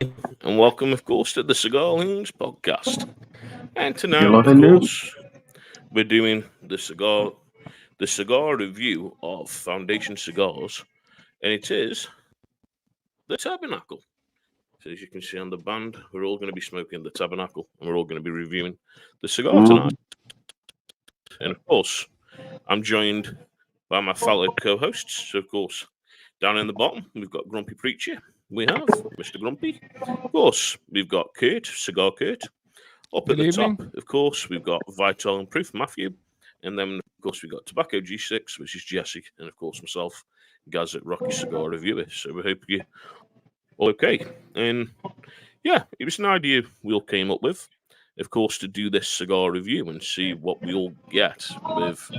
and welcome, of course, to the Cigar Loons podcast. And tonight, Hello, of hello. course, we're doing the cigar review of Foundation Cigars, and it is the Tabernacle. So as you can see on the band, we're all going to be smoking the Tabernacle, and we're all going to be reviewing the cigar tonight. And of course, I'm joined by my fellow co-hosts. So of course, down in the bottom, we've got Grumpy Preacher. We have Mr. Grumpy. Of course, we've got Kurt, Cigar Kurt. Up at Good the evening. top, of course, we've got Vital and Proof Matthew. And then, of course, we've got Tobacco G6, which is Jesse. And, of course, myself, Gaz at Rocky Cigar Reviewer. So we hope you all okay. And, yeah, it was an idea we all came up with, of course, to do this cigar review and see what we all get, with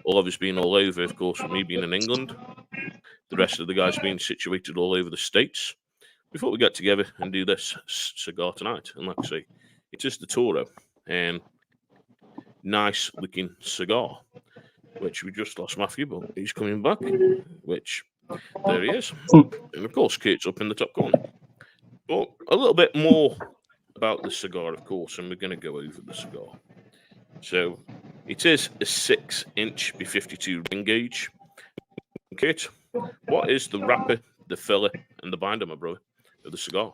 all of us being all over, of course, with me being in England, the rest of the guys being situated all over the States. We thought we'd get together and do this cigar tonight. And like I say, it is the Toro, and nice looking cigar, which we just lost Matthew, but he's coming back, which there he is. And of course, Kate's up in the top corner. But a little bit more about the cigar, of course, and we're going to go over the cigar. So it is a 6-inch B52 ring gauge. Kate, what is the wrapper, the filler, and the binder, my brother, of the cigar?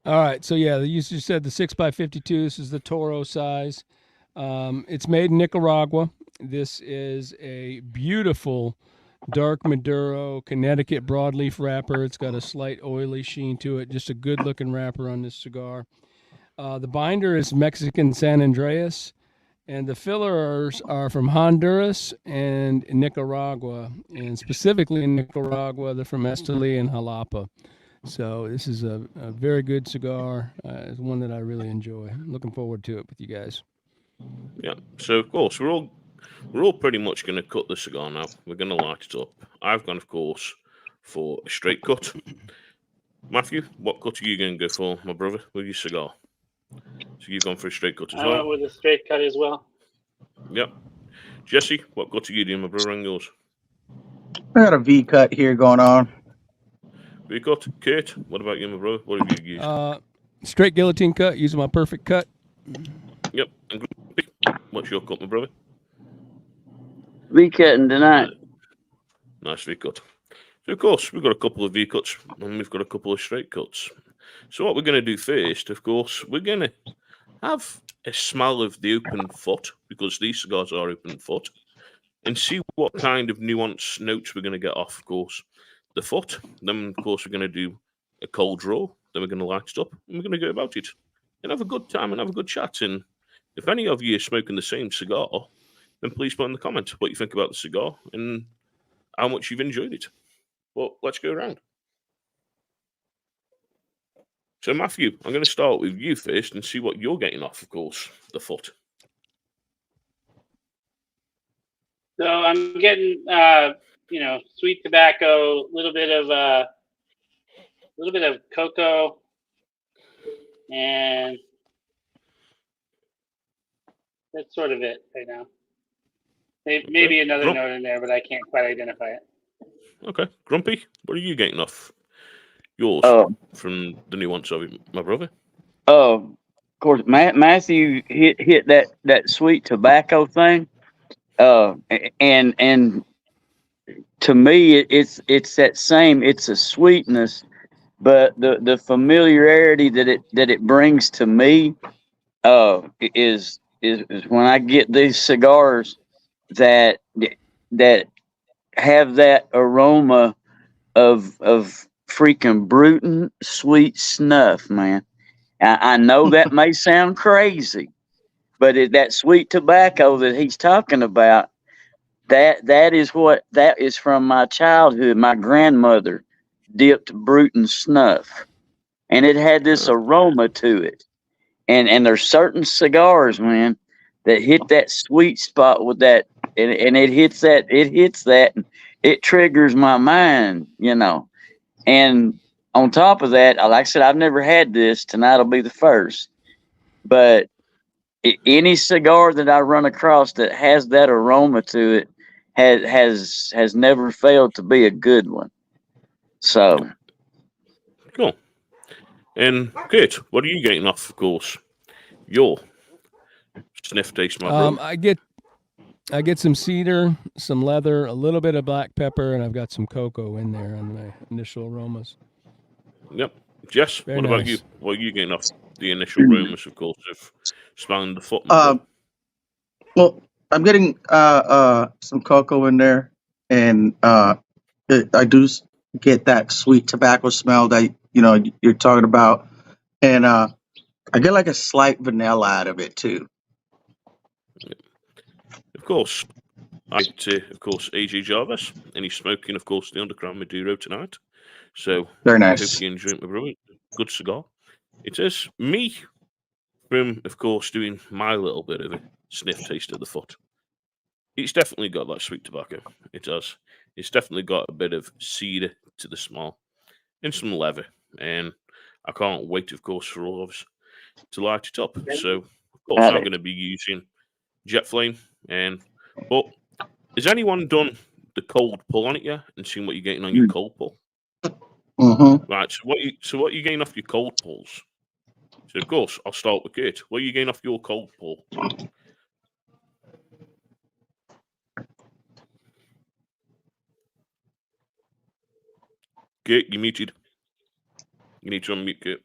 All right, so yeah, you just said the 6x52. This is the Toro size. It's made in Nicaragua. This is a beautiful dark Maduro Connecticut broadleaf wrapper. It's got a slight oily sheen to it. Just a good-looking wrapper on this cigar. The binder is Mexican San Andreas, and the fillers are from Honduras and Nicaragua, and specifically in Nicaragua, they're from Esteli and Jalapa. So this is a very good cigar. It's one that I really enjoy. I'm looking forward to it with you guys. Yeah. So of course we're all pretty much going to cut the cigar now. We're going to light it up. I've gone, of course, for a straight cut. Matthew, what cut are you going to go for, my brother, with your cigar? So you've gone for a straight cut as I well. went with a straight cut as well. Yep. Jesse, what cut are you doing, my brother, and yours? I got a V cut here going on. V cut. Kate, what about you, my brother? What have you used? Straight guillotine cut, using my perfect cut. Yep. And Grumpy, what's your cut, my brother? V cutting tonight. Nice V cut. So of course we've got a couple of V cuts and we've got a couple of straight cuts. So what we're going to do first, of course, we're going to have a smell of the open foot, because these cigars are open foot, and see what kind of nuanced notes we're going to get off, of course, the foot. Then, of course, we're going to do a cold draw. Then we're going to light it up, and we're going to go about it and have a good time and have a good chat. And if any of you are smoking the same cigar, then please put in the comments what you think about the cigar and how much you've enjoyed it. But let's go around. So, Matthew, I'm going to start with you first and see what you're getting off, of course, the foot. So I'm getting, sweet tobacco, a little bit of cocoa, and that's sort of it right now. Maybe another note in there, but I can't quite identify it. Okay. Grumpy, what are you getting off yours from the nuance of it, my brother? Of course, Matthew hit that sweet tobacco thing. And to me, it's that same. It's a sweetness, but the familiarity that it brings to me, is when I get these cigars that have that aroma of freaking Bruton sweet snuff, man. I know that may sound crazy, but that sweet tobacco that he's talking about, that is from my childhood. My grandmother dipped Bruton snuff, and it had this aroma to it. And there's certain cigars, man, that hit that sweet spot with that, and it hits that, it triggers my mind, And on top of that, like I said, I've never had this. Tonight will be the first. But any cigar that I run across that has that aroma to it has never failed to be a good one. So cool. And Kurt, what are you getting off, of course? Your sniff taste, my bro. I get some cedar, some leather, a little bit of black pepper, and I've got some cocoa in there on my initial aromas. Yep. Jess, Very what about nice. you? What are you getting off the initial aromas, of course, of smelling the foot? And Well, I'm getting some cocoa in there, and I do get that sweet tobacco smell that you're talking about, and I get like a slight vanilla out of it too. of course, of course, AJ Jarvis, and he's smoking, of course, the Underground Maduro tonight. So Very I nice. hope you enjoy it, my brother. Good cigar. It is me, from, of course, doing my little bit of a sniff taste of the foot. It's definitely got that sweet tobacco. It does. It's definitely got a bit of cedar to the smell and some leather. And I can't wait, of course, for all of us to light it up. So, of course, I'm going to be using Jet Flame. But has anyone done the cold pull on it yet and seen what you're getting on your cold pull? Mm-hmm. Right. So what are you getting off your cold pulls? So, of course, I'll start with Kurt. What are you getting off your cold pull? Kurt, you're muted. You need to unmute, Kurt.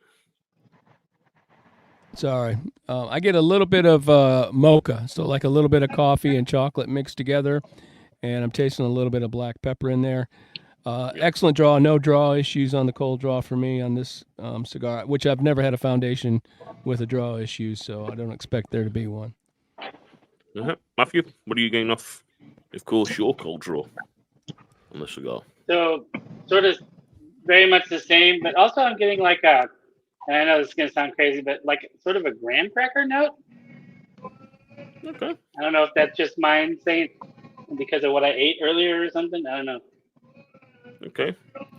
Sorry. I get a little bit of mocha, so like a little bit of coffee and chocolate mixed together, and I'm tasting a little bit of black pepper in there. Excellent draw. No draw issues on the cold draw for me on this cigar, which I've never had a foundation with a draw issue, so I don't expect there to be one. Matthew, what are you getting off, of course, your cold draw on the cigar? So, sort of very much the same, but also I'm getting like and I know this is going to sound crazy, but like sort of a graham cracker note. Okay. I don't know if that's just mine saying because of what I ate earlier or something. I don't know. Okay.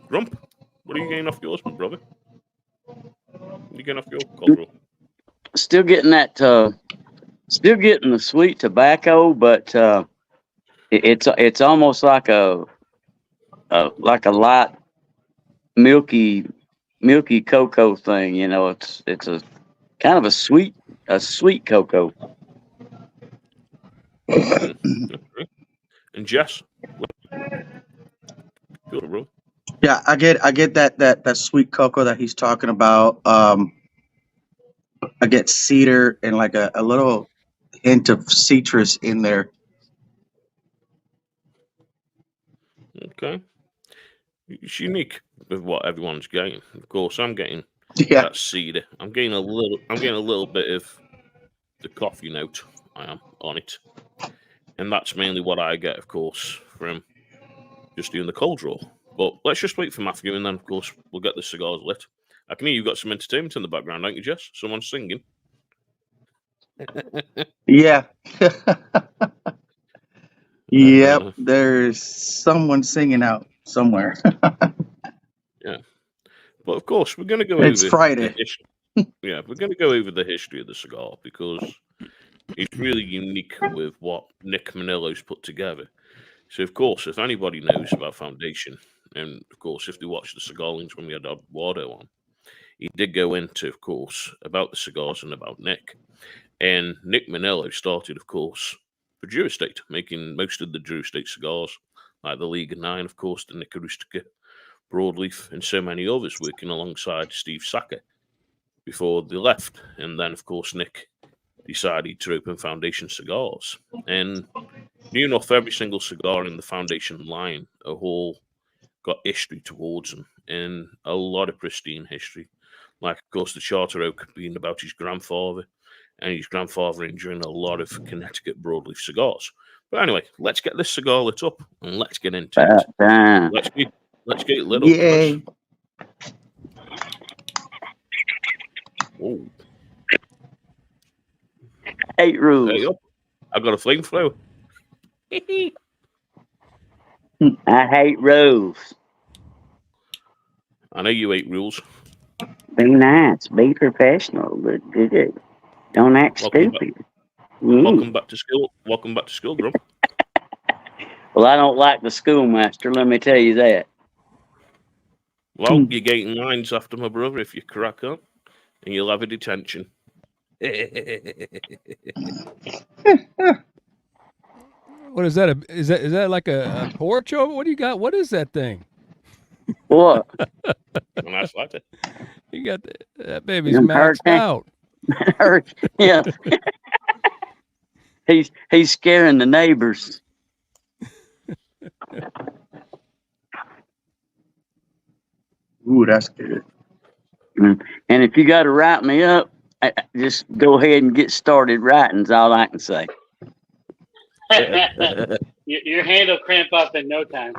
Grump, what are you getting off yours, my brother? What are you getting off your cold draw? Still getting that. Still getting the sweet tobacco, but it's almost like a light milky cocoa thing. It's a kind of a sweet cocoa. Okay. And Jess, good, bro. Yeah, I get that sweet cocoa that he's talking about. I get cedar and like a little hint of citrus in there. Okay. It's unique with what everyone's getting. Of course, I'm getting Yeah. that cedar. I'm getting a little bit of the coffee note. I am on it, and that's mainly what I get, of course, from just doing the cold draw. But let's just wait for Matthew, and then, of course, we'll get the cigars lit. I can hear you've got some entertainment in the background, don't you, Jess? Someone's singing. Yeah. Yep. There's someone singing out somewhere. Yeah. But of course, we're going to go It's over Friday. Yeah, we're going to go over the history of the cigar because it's really unique with what Nick Manillo's put together. So, of course, if anybody knows about Foundation, and of course, if they watched the Cigar Loons when we had Eduardo on, he did go into, of course, about the cigars and about Nick. And Nick Manillo started, of course, for Drew Estate, making most of the Drew Estate cigars, like the League of Nine, of course, the Nick Rustica, Broadleaf, and so many others, working alongside Steve Sacker before they left. And then, of course, Nick decided to open Foundation Cigars. And new enough, every single cigar in the Foundation line, a whole got history towards them, and a lot of pristine history. Like, of course, the Charter Oak being about his grandfather, and his grandfather enjoying a lot of Connecticut broadleaf cigars. But anyway, let's get this cigar lit up, and let's get into it. Let's get it lit up, Yay. guys. Whoa. 8 rules. There you go. I got a flamethrower. I hate rules. I know you hate rules. Be nice. Be professional. But don't act stupid. Welcome back to school. Welcome back to school, Grum. Well, I don't like the schoolmaster. Let me tell you that. Well, you're getting lines after my brother if you crack on, and you'll have a detention. What is that? Is that like a porch over? What do you got? What is that thing? What? A nice latte. You got that baby's Them maxed hurricane- out. Yeah. He's scaring the neighbors. Ooh, that's good. And if you got to write me up, just go ahead and get started writing. Is all I can say. Your hand will cramp up in no time.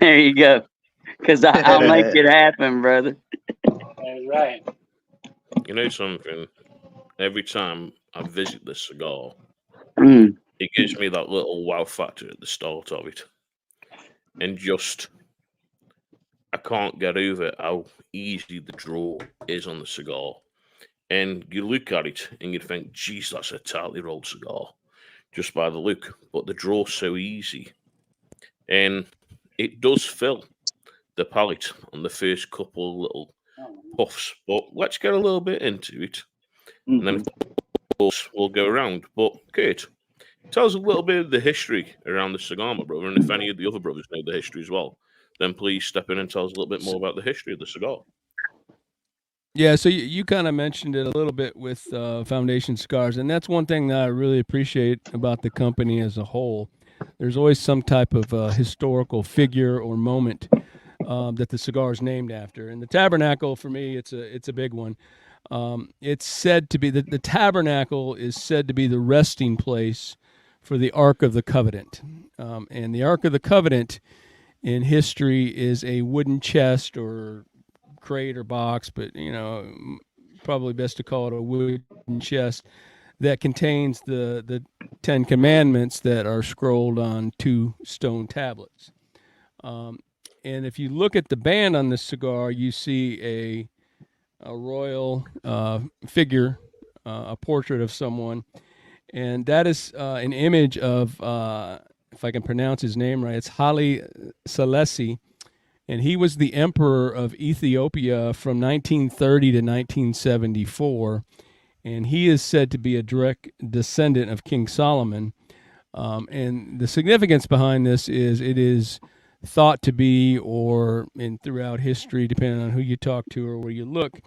There you go. Because I'll make it happen, brother. That's right. You know something? Every time I visit this cigar, Mm. it gives me that little wow factor at the start of it. And just, I can't get over how easy the draw is on the cigar. And you look at it and you think, geez, that's a tightly rolled cigar, just by the look. But the draw's so easy. And it does fill the palate on the first couple of little puffs. But let's get a little bit into it. And then, of course, we'll go around. But, Kurt, tell us a little bit of the history around the cigar, my brother. And if any of the other brothers know the history as well, then please step in and tell us a little bit more about the history of the cigar. Yeah, so you kind of mentioned it a little bit with Foundation Cigars, and that's one thing that I really appreciate about the company as a whole. There's always some type of historical figure or moment that the cigar is named after, and the Tabernacle for me, it's a big one. It's said to be the Tabernacle is said to be the resting place for the Ark of the Covenant, and the Ark of the Covenant in history is a wooden chest or crate or box, but probably best to call it a wooden chest that contains the 10 Commandments that are scrolled on 2 stone tablets. And if you look at the band on this cigar, you see a royal figure, a portrait of someone, and that is an image of, if I can pronounce his name right, it's Haile Selassie. And he was the emperor of Ethiopia from 1930 to 1974. And he is said to be a direct descendant of King Solomon. And the significance behind this is it is thought to be, or throughout history, depending on who you talk to or where you look,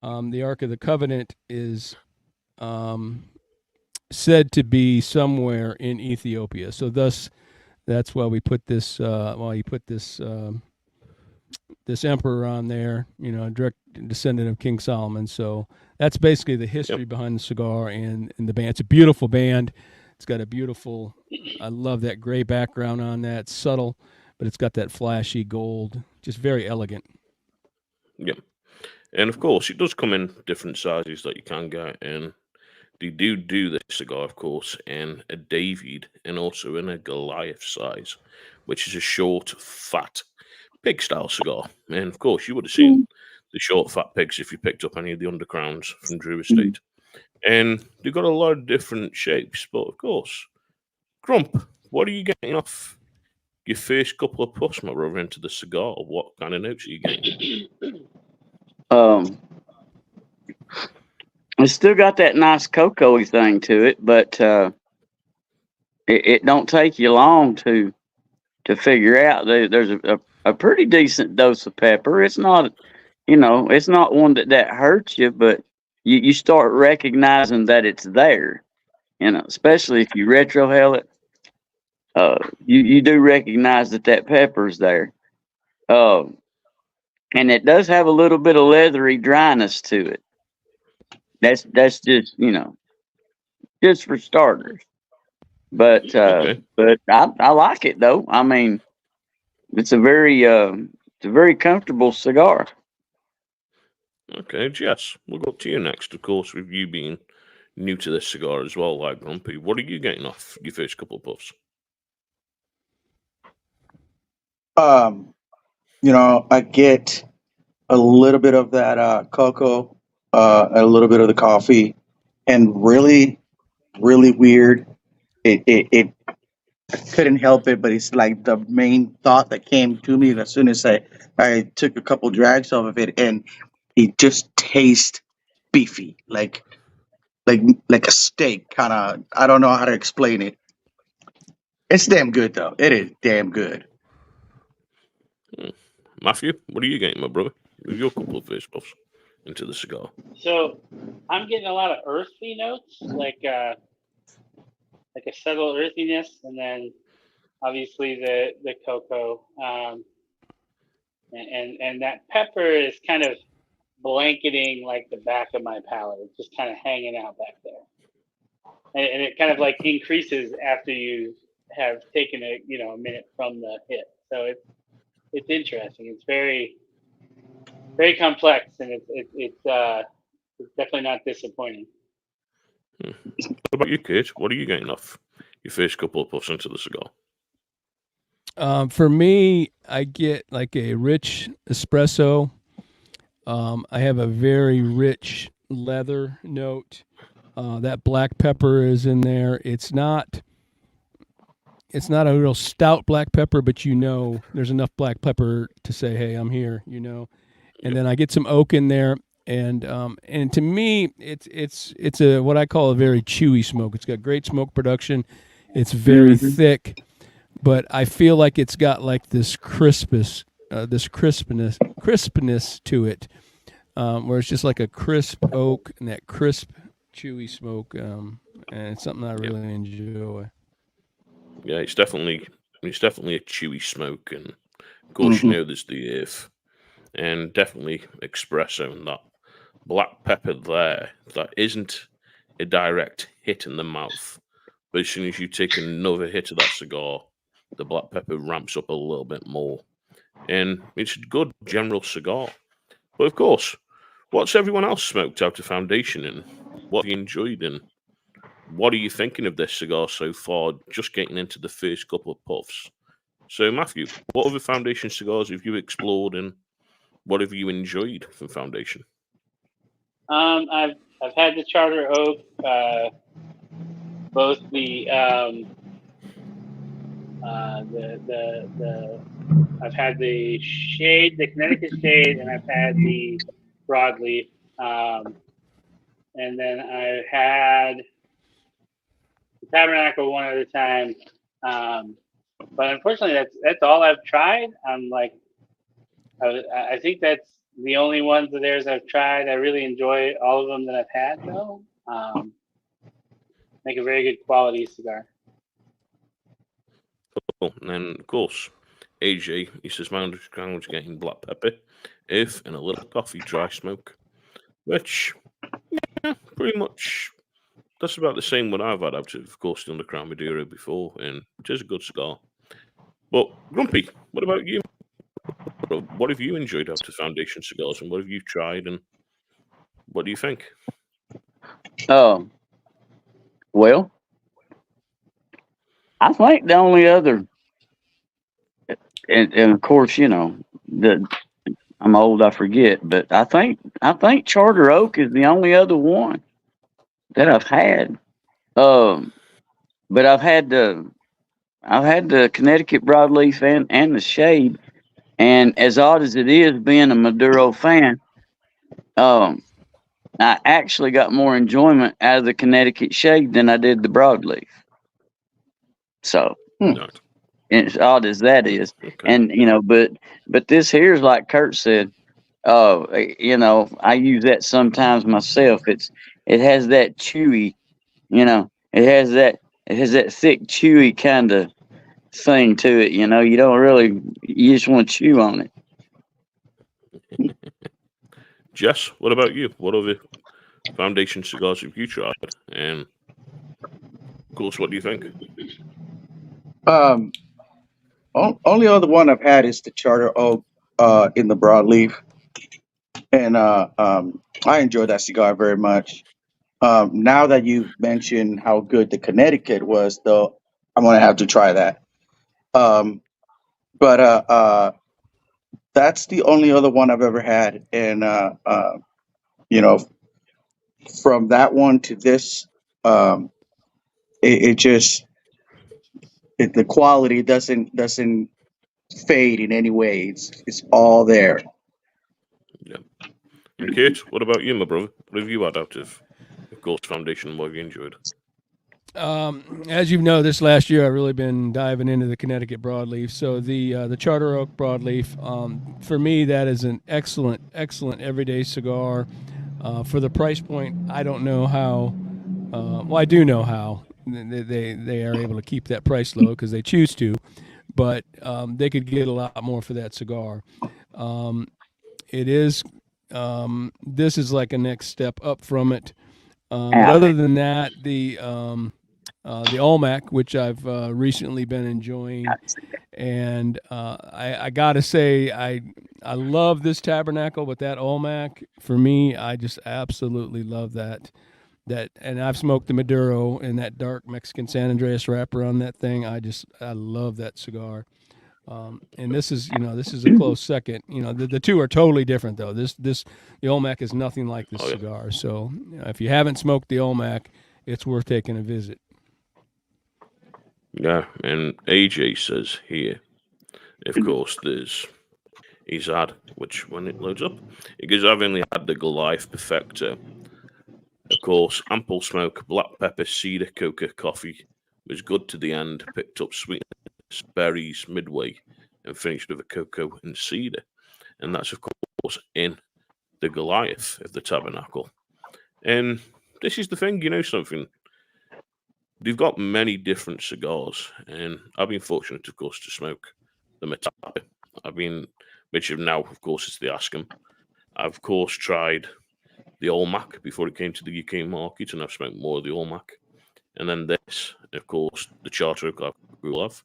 the Ark of the Covenant is said to be somewhere in Ethiopia. So thus, that's why we put this. This emperor on there, direct descendant of King Solomon. So that's basically the history behind the cigar and the band. It's a beautiful band. It's got a beautiful. I love that gray background on that. It's subtle, but it's got that flashy gold. Just very elegant. Yeah, and of course, it does come in different sizes that you can get, and they do this cigar, of course, in a David and also in a Goliath size, which is a short, fat, pig-style cigar. And, of course, you would have seen the short, fat pigs if you picked up any of the undercrowns from Drew Estate. And they've got a lot of different shapes, but, of course, Grump, what are you getting off your first couple of puffs, my brother, into the cigar? What kind of notes are you getting? It's still got that nice cocoa-y thing to it, but it don't take you long to figure out there's a pretty decent dose of pepper. It's not, it's not one that hurts you, but you start recognizing that it's there, especially if you retrohale it. You do recognize that pepper's there. And it does have a little bit of leathery dryness to it. That's just, just for starters. But but I like it though. I mean, it's a very comfortable cigar. Okay, Jess, we'll go to you next, of course, with you being new to this cigar as well, like Grumpy. What are you getting off your first couple of puffs? I get a little bit of that cocoa, a little bit of the coffee, and really, really weird. It couldn't help it, but it's like the main thought that came to me as soon as I took a couple drags off of it, and it just tastes beefy, like a steak, kind of. I don't know how to explain it. It's damn good though. It is damn good. Matthew, what are you getting, my brother? With your couple of first puffs into the cigar. So I'm getting a lot of earthy notes, like a subtle earthiness, and then obviously the cocoa, and that pepper is kind of blanketing like the back of my palate. It's just kind of hanging out back there, and it kind of like increases after you have taken a minute from the hit. So it's interesting. It's very very complex, and it's definitely not disappointing. What about you, Kate? What are you getting off your first couple of puffs into the cigar? For me, I get like a rich espresso. I have a very rich leather note. That black pepper is in there. It's not a real stout black pepper, but there's enough black pepper to say, hey, I'm here, And then I get some oak in there, and to me, it's a what I call a very chewy smoke. It's got great smoke production. It's very thick, but I feel like it's got like this crispness to it, where it's just like a crisp oak and that crisp, chewy smoke, and it's something I really enjoy. Yeah, it's definitely a chewy smoke, and of course there's the earth, and definitely espresso, and that black pepper there that isn't a direct hit in the mouth, but as soon as you take another hit of that cigar, the black pepper ramps up a little bit more, and it's a good general cigar. But of course, what's everyone else smoked out of Foundation, and what have you enjoyed, and what are you thinking of this cigar so far, just getting into the first couple of puffs? So, Matthew, what other Foundation cigars have you explored, and what have you enjoyed from Foundation? I've had the Charter Oak, both the I've had the Shade, the Connecticut Shade, and I've had the Broadleaf, and then I had the Tabernacle one at a time. But unfortunately, that's all I've tried. I'm like, I think that's the only ones of theirs I've tried. I really enjoy all of them that I've had, though. Make a very good quality cigar. Cool. And then, of course, AJ, he says, my underground was getting black pepper, earth, and a little coffee dry smoke, which, yeah, pretty much, that's about the same what I've had out of course, the Underground Maduro before, and it is a good cigar. But, Grumpy, what about you? What have you enjoyed out of Foundation cigars, and what have you tried, and what do you think? Well, I think the only other, and of course, I'm old, I forget, but I think Charter Oak is the only other one that I've had. But I've had the Connecticut Broadleaf and the Shade, and as odd as it is, being a Maduro fan, I actually got more enjoyment out of the Connecticut Shade than I did the Broadleaf. So, as odd as that is, Okay. and but this here's like Kurt said. I use that sometimes myself. It has that chewy, it has that thick, chewy kind of thing to it. You just want to chew on it. Jess, what about you? What other Foundation cigars have you tried? And of course, what do you think? Only other one I've had is the Charter Oak in the Broadleaf, and I enjoy that cigar very much. Now that you've mentioned how good the Connecticut was, though, I'm gonna have to try that. But that's the only other one I've ever had, and from that one to this, it just the quality doesn't fade in any way. It's all there. Yeah. And Kate, what about you, my brother? What have you had out of Ghost Foundation? What have you enjoyed? As you know, this last year I've really been diving into the Connecticut Broadleaf. So the Charter Oak Broadleaf, for me, that is an excellent everyday cigar. For the price point, I don't know how. Well, I do know how they are able to keep that price low because they choose to, but they could get a lot more for that cigar. It is. This is like a next step up from it. But other than that, the Olmec, which I've recently been enjoying, and I gotta say I love this Tabernacle, but that Olmec for me, I just absolutely love that. And I've smoked the Maduro and that dark Mexican San Andreas wrapper on that thing. I love that cigar. And this is a close second. The two are totally different though. The Olmec is nothing like this cigar. So if you haven't smoked the Olmec, it's worth taking a visit. Yeah, and AJ says here, of course, he's had, which when it loads up, he goes, I've only had the Goliath Perfecto. Of course, ample smoke, black pepper, cedar, coca, coffee. Was good to the end, picked up sweetness, berries midway, and finished with a cocoa and cedar. And that's, of course, in the Goliath of the Tabernacle. And this is the thing, something. They've got many different cigars, and I've been fortunate, of course, to smoke the Matata. Which now, of course, is the Askham. I've, of course, tried the Olmec before it came to the UK market, and I've smoked more of the Olmec. And then this, of course, the Charter Oak I grew love.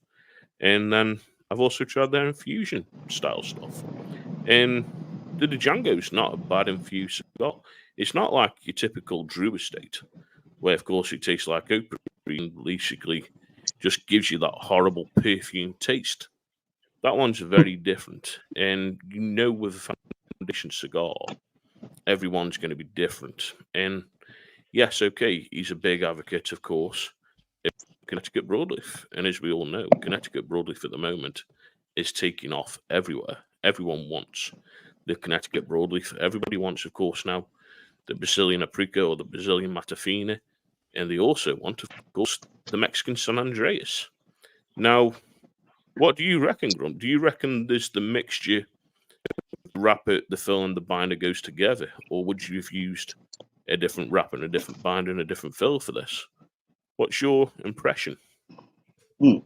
And then I've also tried their infusion style stuff. And the Django's not a bad infused cigar. It's not like your typical Drew Estate, where, of course, it tastes like oak and basically just gives you that horrible perfume taste. That one's very different. And with a foundation cigar, everyone's going to be different. And yes, okay, he's a big advocate, of course, of Connecticut Broadleaf. And as we all know, Connecticut Broadleaf at the moment is taking off everywhere. Everyone wants the Connecticut Broadleaf. Everybody wants, of course, now the Brazilian Aprico or the Brazilian Matafina. And they also want, of course, the Mexican San Andreas. Now, what do you reckon, Grump? Do you reckon there's the mixture, the wrapper, the fill, and the binder goes together? Or would you have used a different wrapper and a different binder and a different fill for this? What's your impression? If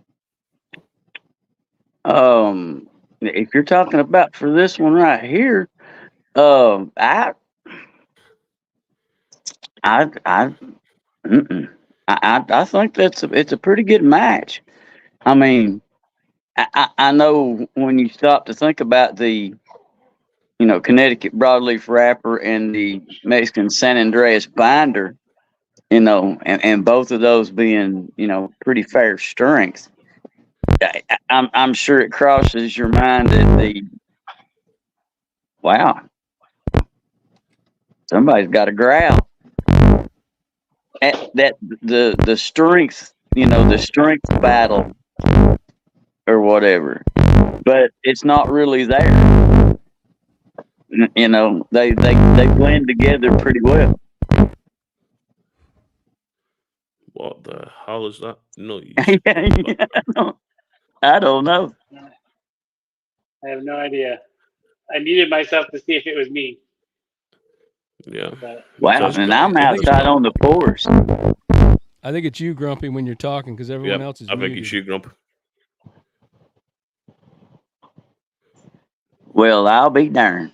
you're talking about for this one right here, I think it's a pretty good match. I mean, I know when you stop to think about the, Connecticut Broadleaf wrapper and the Mexican San Andreas binder, and both of those being, pretty fair strength. I'm sure it crosses your mind that wow, somebody's got a growl. That the strength, the strength battle or whatever, but it's not really there. They blend together pretty well. What the hell is that noise? I don't know. I have no idea. I muted myself to see if it was me. Yeah. Wow, and I'm outside on the porch. I think it's you, Grumpy, when you're talking because everyone else is muted. I think it's you, Grump. Well, I'll be darned.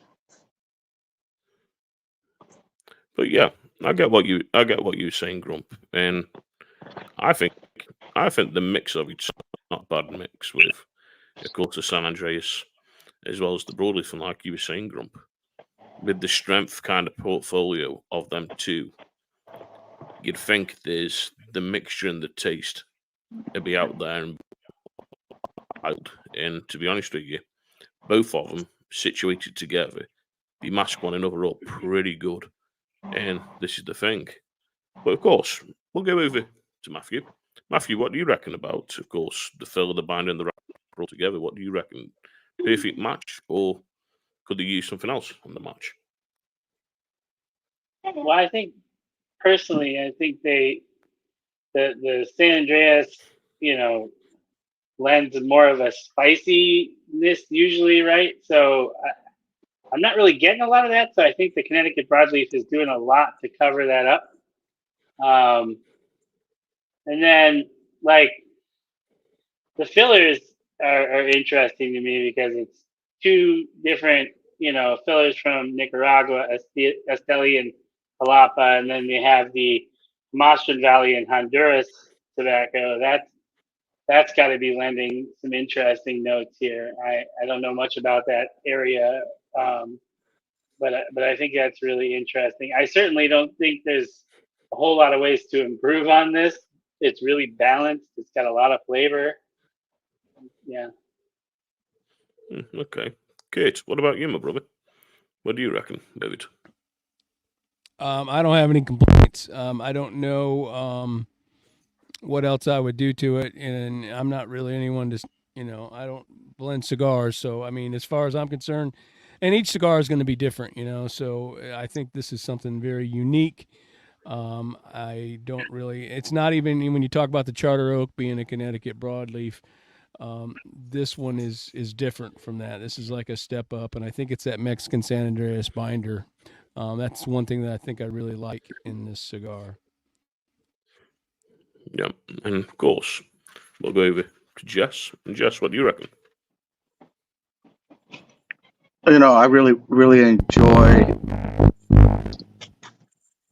But yeah, I get what you're saying, Grump, and I think the mix of it's not a bad mix with, of course, the San Andreas as well as the Broadleaf, and like you were saying, Grump, with the strength kind of portfolio of them two, you'd think there's the mixture and the taste would be out there and wild. And to be honest with you, both of them situated together, they mask one another up pretty good. And this is the thing. But of course, we'll go over to Matthew. Matthew, what do you reckon about, of course, the fill of the binder and the wrapper all together? What do you reckon? Perfect match, or could they use something else on the match? Well, I think personally, I think the San Andreas, lends more of a spiciness usually, right? So I'm not really getting a lot of that. So I think the Connecticut Broadleaf is doing a lot to cover that up. And then like the fillers are interesting to me because it's two different, fillers from Nicaragua, Esteli and Jalapa, and then we have the Mostran Valley and Honduras tobacco. That's got to be lending some interesting notes here. I don't know much about that area, but I think that's really interesting. I certainly don't think there's a whole lot of ways to improve on this. It's really balanced. It's got a lot of flavor. Yeah. Okay. Kate, what about you, my brother? What do you reckon, David? I don't have any complaints. I don't know what else I would do to it, and I'm not really anyone to, I don't blend cigars. So, I mean, as far as I'm concerned, and each cigar is going to be different, so I think this is something very unique. I don't really, it's not even when you talk about the Charter Oak being a Connecticut Broadleaf, this one is different from that. This is like a step up, and I think it's that Mexican San Andreas binder. That's one thing that I think I really like in this cigar. Yeah, and of course, we'll go over to Jess. And Jess, what do you reckon? I really, really enjoy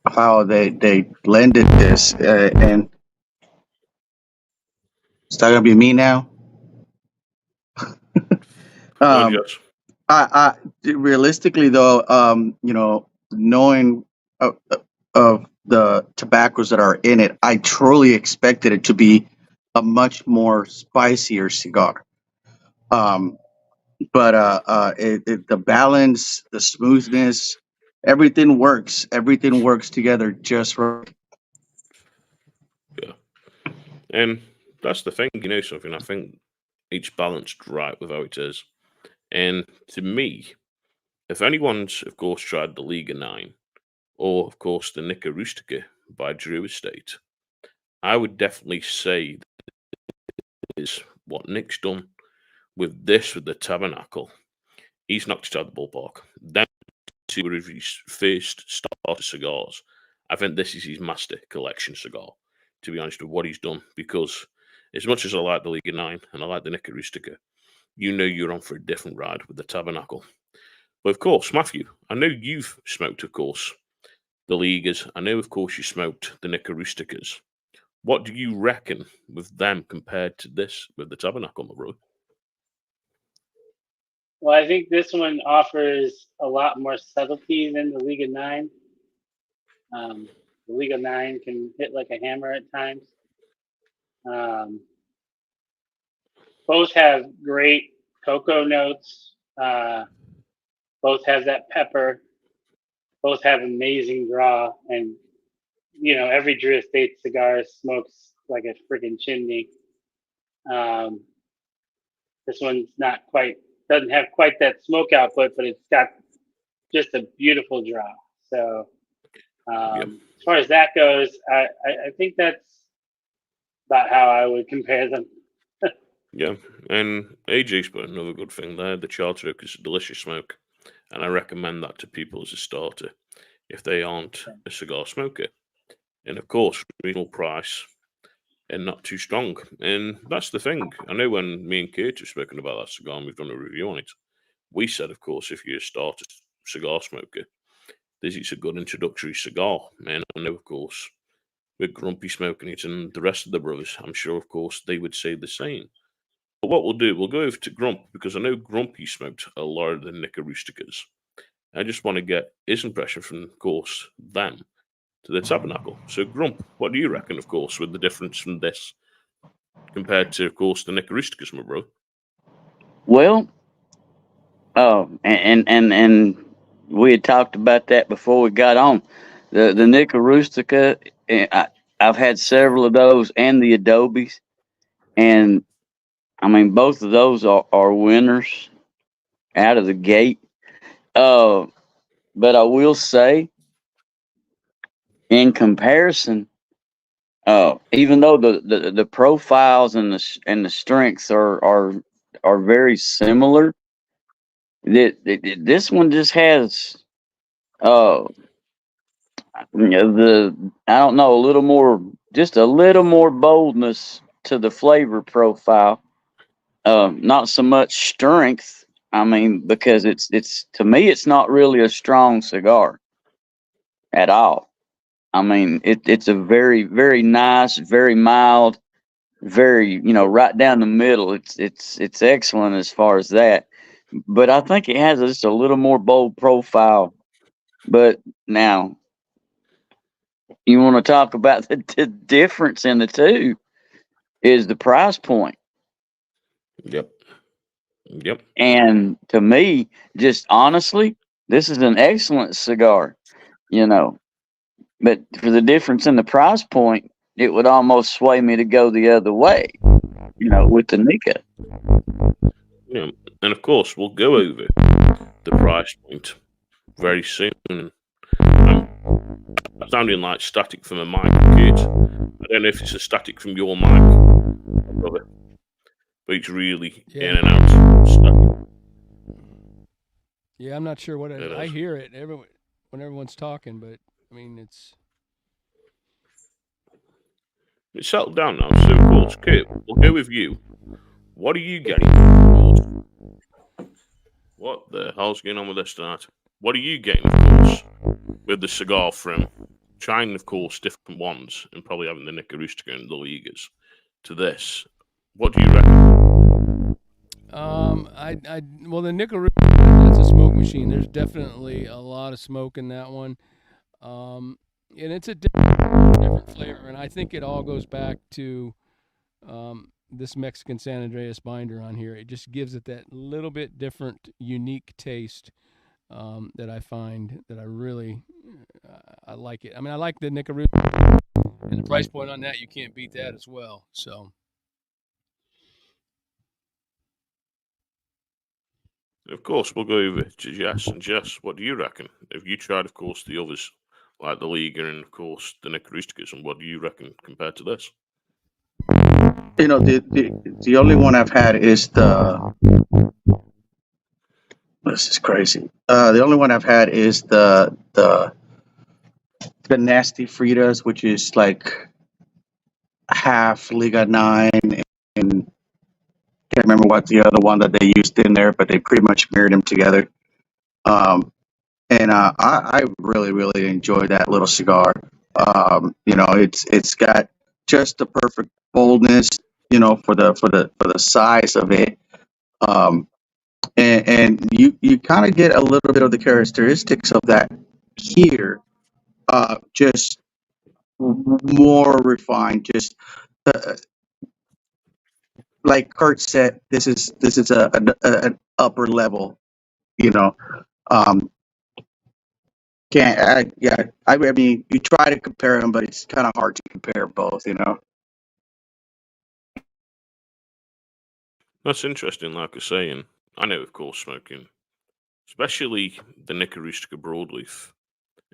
how they blended this, and it's not gonna be me now. Jess. I realistically though, knowing of the tobaccos that are in it, I truly expected it to be a much more spicier cigar. But the balance, the smoothness, everything works. Everything works together just right. Yeah. And that's the thing, something. I think it's balanced right with how it is. And to me, if anyone's, of course, tried the Liga 9 or, of course, the Nica Rustica by Drew Estate, I would definitely say that is what Nick's done with the Tabernacle. He's knocked it out of the ballpark. Then to his first starter cigars, I think this is his master collection cigar, to be honest with what he's done, because as much as I like the Liga 9 and I like the Nica Rustica, you're on for a different ride with the Tabernacle. But of course, Matthew, I know you've smoked, of course, the Ligas. I know, of course, you smoked the Nica Rusticas. What do you reckon with them compared to this with the Tabernacle, my bro? Well, I think this one offers a lot more subtlety than the Liga 9. The Liga 9 can hit like a hammer at times. Both have great cocoa notes. Both have that pepper. Both have amazing draw. And, every Drew Estate cigar smokes like a freaking chimney. This one's doesn't have quite that smoke output, but it's got just a beautiful draw. So as far as that goes, I think that's about how I would compare them. Yeah, and AJ's put another good thing there. The Charter Oak is a delicious smoke, and I recommend that to people as a starter if they aren't a cigar smoker. And of course, reasonable price and not too strong. And that's the thing. I know when me and Kate have spoken about that cigar and we've done a review on it, we said, of course, if you're a starter cigar smoker, this is a good introductory cigar. And I know, of course, with Grumpy smoking it and the rest of the brothers, I'm sure, of course, they would say the same. But what we'll do, we'll go over to Grump, because I know Grumpy smoked a lot of the Nica Rusticas. I just want to get his impression from, of course, them to the Tabernacle. So, Grump, what do you reckon, of course, with the difference from this compared to, of course, the Nica Rusticas, my bro? Well, and we had talked about that before we got on. The Nica Rustica, I've had several of those and the Adobes, and I mean both of those are winners out of the gate. But I will say, in comparison, even though the profiles and the strengths are very similar, this one just has the I don't know, just a little more boldness to the flavor profile. Not so much strength. I mean, because it's to me, it's not really a strong cigar at all. I mean, it's a very, very nice, very mild, very, right down the middle. It's excellent as far as that. But I think it has just a little more bold profile. But now you want to talk about the difference in the two is the price point. Yep. Yep. And to me, just honestly, this is an excellent cigar, you know. But for the difference in the price point, it would almost sway me to go the other way, with the Nika. Yeah. And of course, we'll go over the price point very soon. I'm sounding like static from a mic, Kate. I don't know if it's a static from your mic, brother, but it's really in and out static. Yeah, I'm not sure what I hear it when everyone's talking, but I mean it's settled down now. So of course, Kate, we'll go with you. What are you getting? What the hell's going on with this tonight? What are you getting, of course, with the cigar from trying, of course, different ones and probably having the Nika Rustica and the Ligas to this? What do you reckon? Well, the Nika Rustica, that's a smoke machine. There's definitely a lot of smoke in that one, and it's a different flavor. And I think it all goes back to this Mexican San Andreas binder on here. It just gives it that little bit different, unique taste that I find that I really I like it. I mean, I like the Nika Rustica, and the price point on that, you can't beat that as well. So. Of course, we'll go over to Jess. And Jess, what do you reckon? Have you tried, of course, the others, like the Liga and, of course, the Nika Rusticas, and what do you reckon compared to this? The only one I've had is this is crazy. The only one I've had is the Nasty Fritas, which is like half Liga 9, and can't remember what the other one that they used in there, but they pretty much mirrored them together. And I really, really enjoy that little cigar. It's got just the perfect boldness, for the size of it. And you kind of get a little bit of the characteristics of that here, just more refined. Just like Kurt said, this is an upper level. I mean, you try to compare them, but it's kind of hard to compare both. That's interesting, like I say, and I know, of course, smoking, especially the Nika Rustica Broadleaf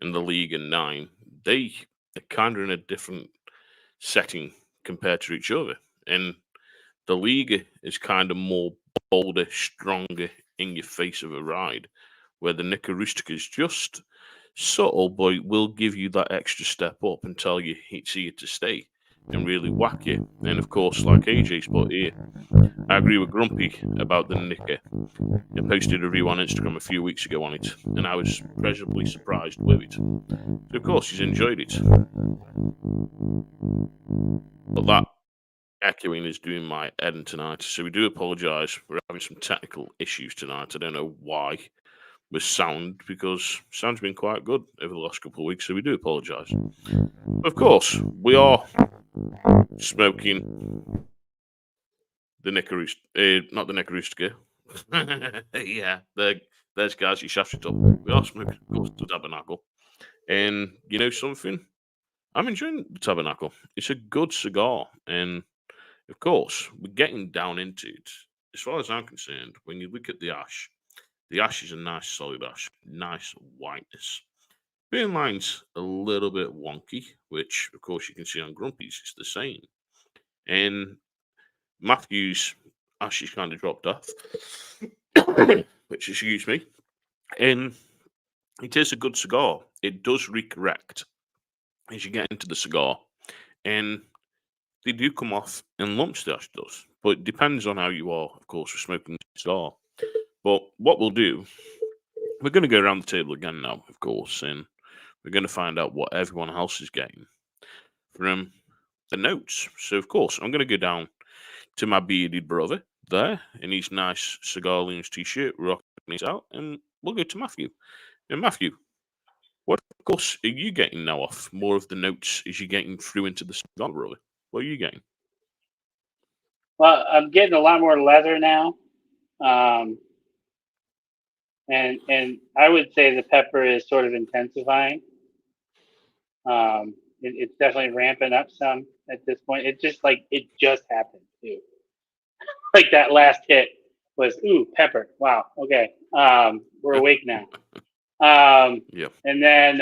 and the Liga 9, they are kind of in a different setting compared to each other. And the Liga is kind of more bolder, stronger, in your face of a ride, where the Nika Rustica is just subtle, but will give you that extra step up and tell you it's here to stay and really whack you. And of course, like AJ's put here, I agree with Grumpy about the Nika. I posted a review on Instagram a few weeks ago on it, and I was pleasantly surprised with it. So of course, he's enjoyed it. But that echoing is doing my head tonight, so we do apologise. We're having some technical issues tonight. I don't know why with sound, because sound's been quite good over the last couple of weeks, so we do apologise. Of course, we are smoking the Nika Rustica, not the Nika Rustica. Yeah, there's guys, you shafted up. We are smoking, of course, the Tabernacle. And you know something? I'm enjoying the Tabernacle. It's a good cigar, and of course, we're getting down into it. As far as I'm concerned, when you look at the ash is a nice solid ash, nice whiteness. Beer line's a little bit wonky, which of course you can see on Grumpy's. It's the same, and Matthew's ash is kind of dropped off, which excuse me, and it is a good cigar. It does recorrect as you get into the cigar, and they do come off in lumps, the ash does, but it depends on how you are, of course, with smoking the cigar. But what we'll do, we're going to go around the table again now, of course, and we're going to find out what everyone else is getting from the notes. So, of course, I'm going to go down to my bearded brother there in his nice Cigar Loons t-shirt, rocking it out, and we'll go to Matthew. And Matthew, what, of course, are you getting now off more of the notes as you're getting through into the cigar, brother? What are you getting? Well, I'm getting a lot more leather now. And I would say the pepper is sort of intensifying. It's definitely ramping up some at this point. It just happened too. Like that last hit was pepper. Wow. Okay. We're awake now. Yeah. And then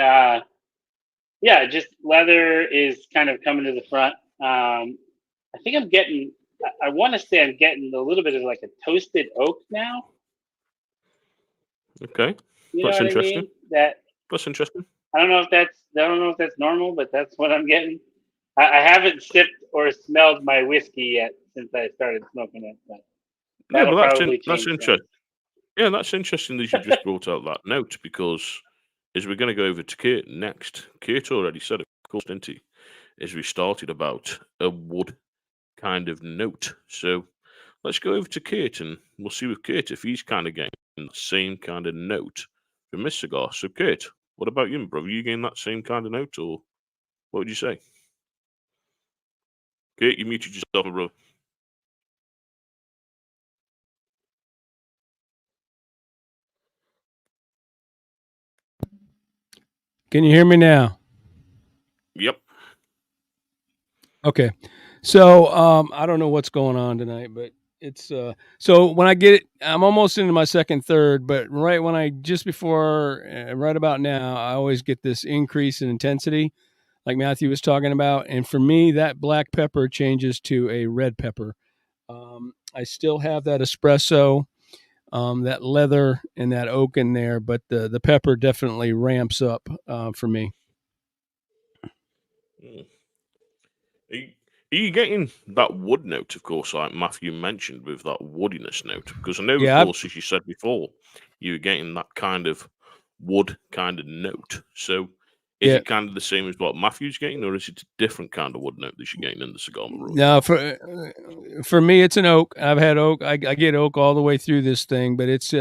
just leather is kind of coming to the front. I think I want to say I'm getting a little bit of like a toasted oak now. Okay. You know That's what interesting. I mean? That's interesting. I don't know if that's normal, but that's what I'm getting. I haven't sipped or smelled my whiskey yet since I started smoking it, but that'll probably change. That's interesting. Yeah, that's interesting that you just brought out that note, because as we're going to go over to Kurt next, Kurt already said, of course, didn't he, as we started, about a wood kind of note. So let's go over to Kurt and we'll see with Kurt if he's kind of getting the same kind of note from this cigar. So, Kurt, what about you, brother? Are you getting that same kind of note, or what would you say? Kurt, you muted yourself, bro. Can you hear me now? Yep. Okay. So I don't know what's going on tonight, but it's so when I get it, I'm almost into my second third, but right about now, I always get this increase in intensity, like Matthew was talking about, and for me, that black pepper changes to a red pepper. I still have that espresso, that leather, and that oak in there, but the pepper definitely ramps up for me. Are you getting that wood note, of course, like Matthew mentioned, with that woodiness note? Because I know, of course, as you said before, you were getting that kind of wood kind of note. So is it kind of the same as what Matthew's getting, or is it a different kind of wood note that you're getting in the cigar? No, for me, it's an oak. I've had oak. I get oak all the way through this thing, but it's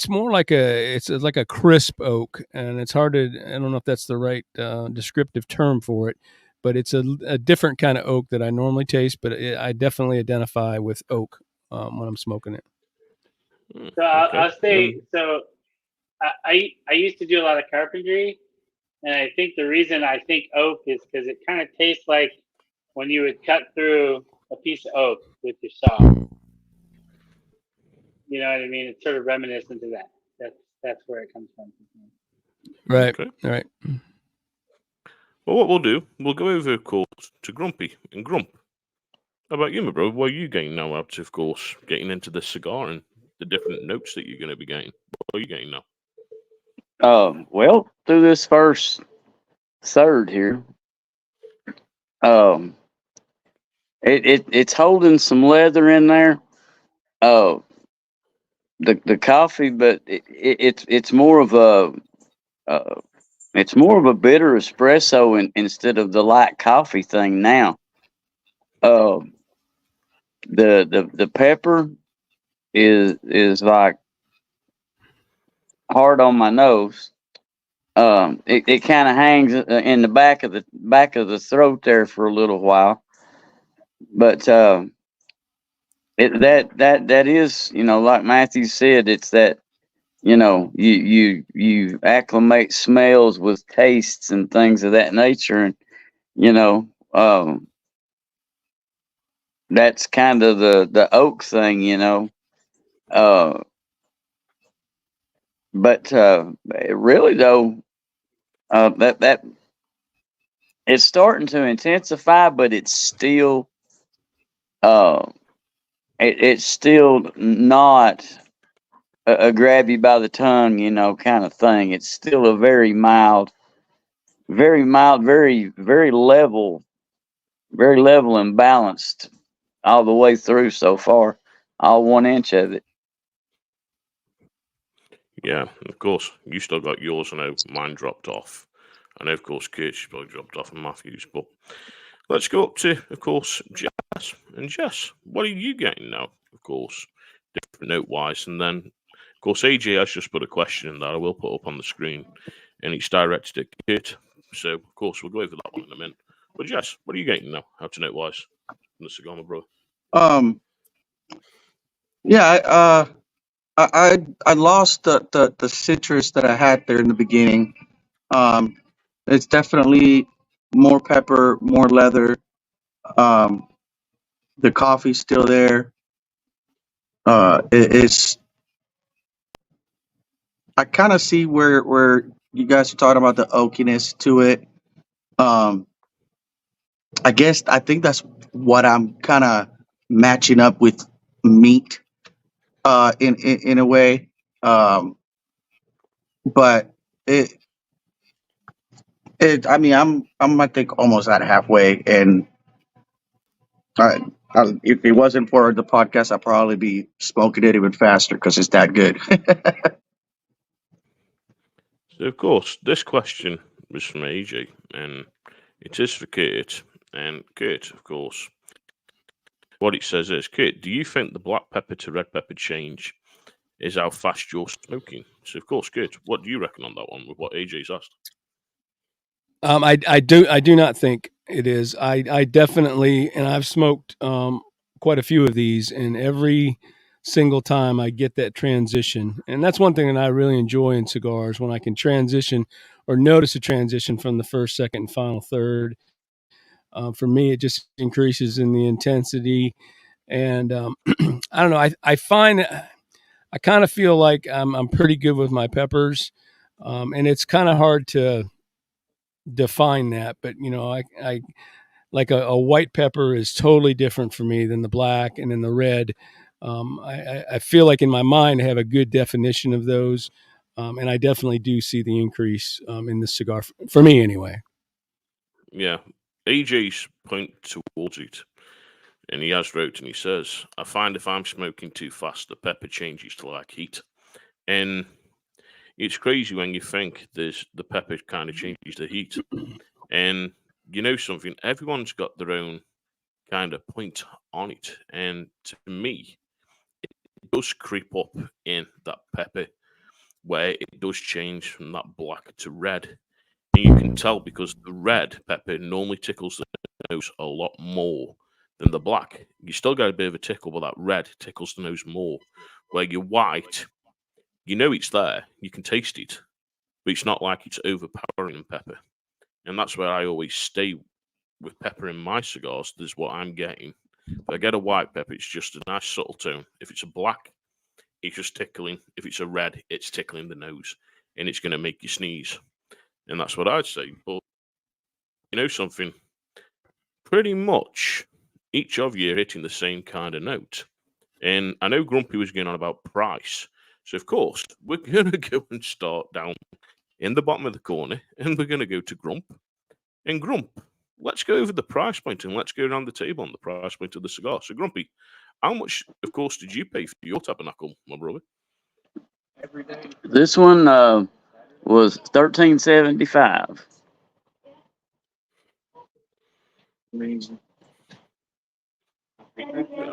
more like it's like a crisp oak, and it's hard to. I don't know if that's the right descriptive term for it, but it's a different kind of oak that I normally taste. But I definitely identify with oak when I'm smoking it. So I'll say so. I used to do a lot of carpentry, and I think the reason I think oak is because it kind of tastes like when you would cut through a piece of oak with your saw. You know what I mean? It's sort of reminiscent to that. That's where it comes from. Right. Okay. All right. Well, what we'll do, we'll go over, of course, to Grumpy and Grump. How about you, my bro? What are you getting now out of course, getting into the cigar and the different notes that you're going to be getting? What are you getting now? Well, through this first third here, it's holding some leather in there. The coffee, but it's more of a bitter espresso instead of the light coffee thing now. The pepper is like hard on my nose. It kind of hangs in the back of the throat there for a little while, but that is, like Matthew said, it's that you acclimate smells with tastes and things of that nature, and you know, that's kind of the oak thing, but really though, that it's starting to intensify, but it's still uh, it's still not a grab you by the tongue, kind of thing. It's still a very mild, very mild, very level and balanced all the way through so far, all 1 inch of it. Yeah, of course. You still got yours. I know mine dropped off. I know, of course, Kurt's probably dropped off and Matthew's. But let's go up to, of course, Jess. And Jess, what are you getting now? Of course, different note-wise. And then, of course, AJ has just put a question in that I will put up on the screen. And it's directed at Kurt. So, of course, we'll go over that one in a minute. But Jess, what are you getting now? How to note-wise from the Cigar Bro? Yeah, I lost the citrus that I had there in the beginning. It's definitely more pepper, more leather. The coffee's still there. It's I kind of see where you guys are talking about the oakiness to it. I think that's what I'm kind of matching up with meat, in a way. But I mean, I think almost at halfway, and if it wasn't for the podcast, I'd probably be smoking it even faster because it's that good. So, of course, this question was from AJ, and it is for Kurt. And Kurt, of course, what it says is, Kurt, do you think the black pepper to red pepper change is how fast you're smoking? So, of course, Kurt, what do you reckon on that one with what AJ's asked? I do not think it is. I definitely, and I've smoked quite a few of these, and every single time I get that transition, and that's one thing that I really enjoy in cigars, when I can transition or notice a transition from the first, second, and final third. For me, it just increases in the intensity, and I don't know. I find I kind of feel like I'm pretty good with my peppers, and it's kind of hard to define that, but I like a white pepper is totally different for me than the black and then the red. I feel like in my mind I have a good definition of those, and I definitely do see the increase in the cigar for me anyway. Yeah, AJ's point towards it, and he has wrote and he says, I find if I'm smoking too fast, the pepper changes to like heat. And it's crazy when you think there's the pepper kind of changes the heat. And you know something, everyone's got their own kind of point on it. And to me, it does creep up in that pepper where it does change from that black to red. And you can tell because the red pepper normally tickles the nose a lot more than the black. You still got a bit of a tickle, but that red tickles the nose more. Where your white, you know it's there, you can taste it, but it's not like it's overpowering in pepper. And that's where I always stay with pepper in my cigars. This is what I'm getting. If I get a white pepper, it's just a nice subtle tone. If it's a black, it's just tickling. If it's a red, it's tickling the nose, and it's going to make you sneeze. And that's what I'd say. But you know something? Pretty much each of you are hitting the same kind of note. And I know Grumpy was going on about price. So, of course, we're going to go and start down in the bottom of the corner, and we're going to go to Grump. And Grump, let's go over the price point, and let's go around the table on the price point of the cigar. So, Grumpy, how much, of course, did you pay for your Tabernacle, my brother? This one was $13.75.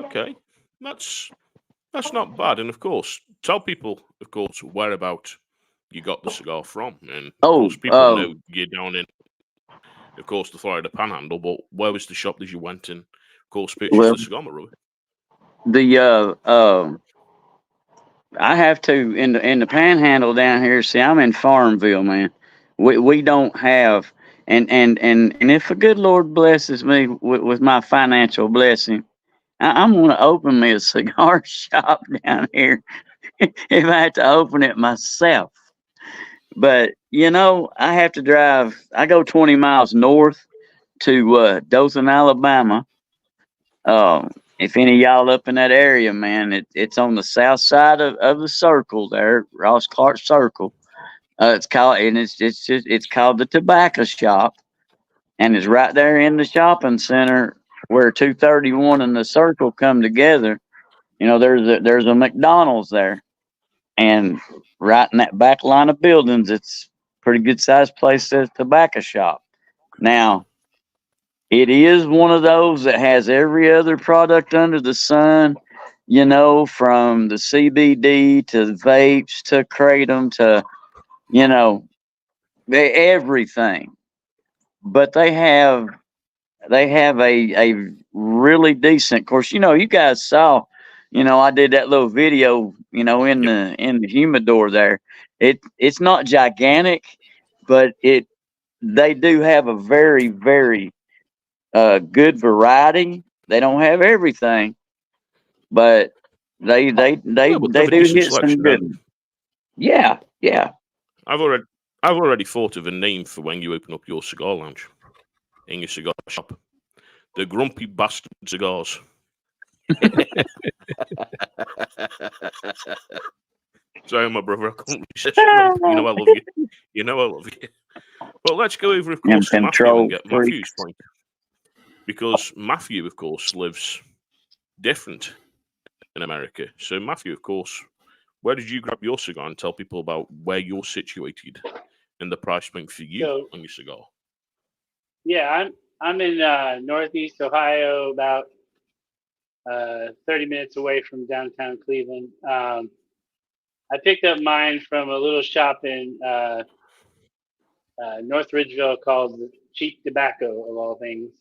Okay, that's not bad. And of course, tell people, of course, whereabout you got the cigar from. And of course, people know you're down in, of course, the Florida Panhandle. But where was the shop that you went in? Of course, purchased the cigar, my brother. I have to in the Panhandle down here. See, I'm in Farmville, man. We don't have and if the good Lord blesses me with my financial blessing, I'm going to open me a cigar shop down here if I had to open it myself. But I have to drive. I go 20 miles north to Dothan, Alabama. If any of y'all up in that area, man, it's on the south side of the circle there, Ross Clark Circle. It's called the Tobacco Shop, and it's right there in the shopping center where 231 and the Circle come together. There's a McDonald's there, and right in that back line of buildings, it's a pretty good sized place. Says Tobacco Shop. Now, it is one of those that has every other product under the sun, from the CBD to the vapes to kratom to, everything. But they have a really decent. Of course, you guys saw, I did that little video, in the humidor there. It's not gigantic, but they do have a very, very good variety. They don't have everything, but they Yeah, but they have a do decent hit some selection. good. Yeah. I've already thought of a name for when you open up your cigar lounge in your cigar shop. The Grumpy Bastard Cigars. Sorry, my brother, I couldn't resist. You know I love you. You know I love you. But let's go over, of course, to Matthew and get Matthew's point. Because Matthew, of course, lives different in America. So, Matthew, of course, where did you grab your cigar, and tell people about where you're situated and the price point for you on your cigar? Yeah, I'm in Northeast Ohio, about 30 minutes away from downtown Cleveland. I picked up mine from a little shop in North Ridgeville called Cheap Tobacco, of all things.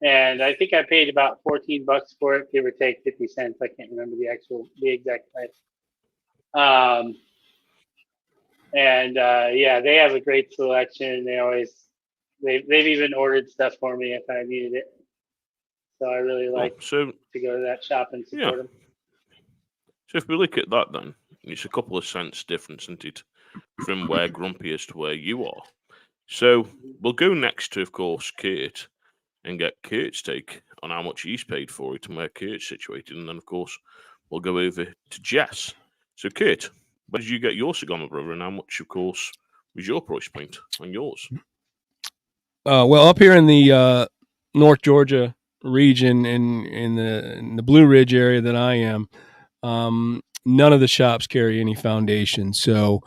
And I think I paid about $14 for it, give or take 50 cents. I can't remember the exact price. Yeah, they have a great selection. They've even ordered stuff for me if I needed it. So I really like to go to that shop and support them. So if we look at that, then it's a couple of cents difference, isn't it, from where Grumpy is to where you are. So we'll go next to, of course, Kurt, and get Kurt's take on how much he's paid for it and where Kurt's situated. And then, of course, we'll go over to Jess. So, Kurt, where did you get your cigar, my brother, and how much, of course, was your price point on yours? Well, up here in the North Georgia region, in the Blue Ridge area that I am, none of the shops carry any foundation. So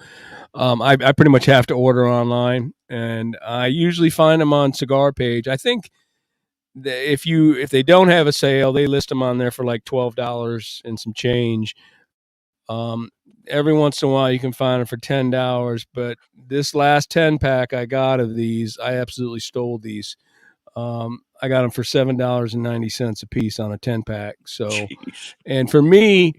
I pretty much have to order online, and I usually find them on Cigar Page. I think if they don't have a sale, they list them on there for like $12 and some change. Every once in a while you can find them for $10, but this last 10-pack I got of these, I absolutely stole these. I got them for $7.90 a piece on a 10-pack. So, Jeez. And for me,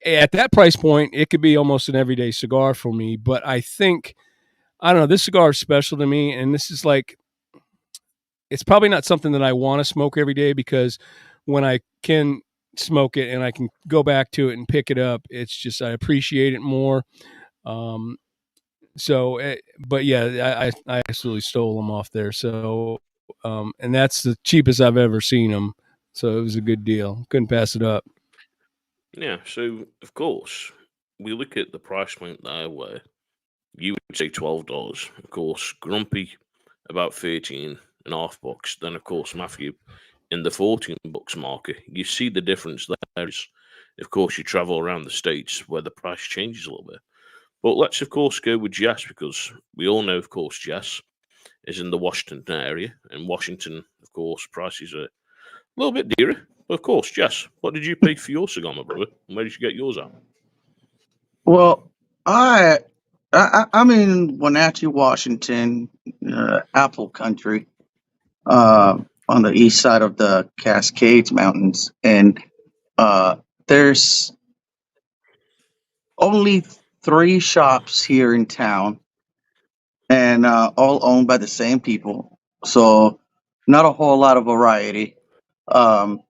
at that price point, it could be almost an everyday cigar for me. But I think, I don't know, this cigar is special to me, and this is like, it's probably not something that I want to smoke every day, because when I can smoke it and I can go back to it and pick it up, it's just, I appreciate it more. But yeah, I absolutely stole them off there. So, and that's the cheapest I've ever seen them. So it was a good deal. Couldn't pass it up. Yeah. So of course we look at the price point there where you would say $12. Of course, Grumpy about $13.5. Then of course Matthew in the $14 marker. You see the difference there is, of course, you travel around the States where the price changes a little bit. But let's, of course, go with Jess, because we all know, of course, Jess is in the Washington area. And Washington, of course, prices are a little bit dearer. But, of course, Jess, what did you pay for your cigar, my brother? And where did you get yours at? Well, I'm in Wenatchee, Washington, Apple Country, on the east side of the Cascades Mountains. And there's only 3 shops here in town, and all owned by the same people. So not a whole lot of variety. Um,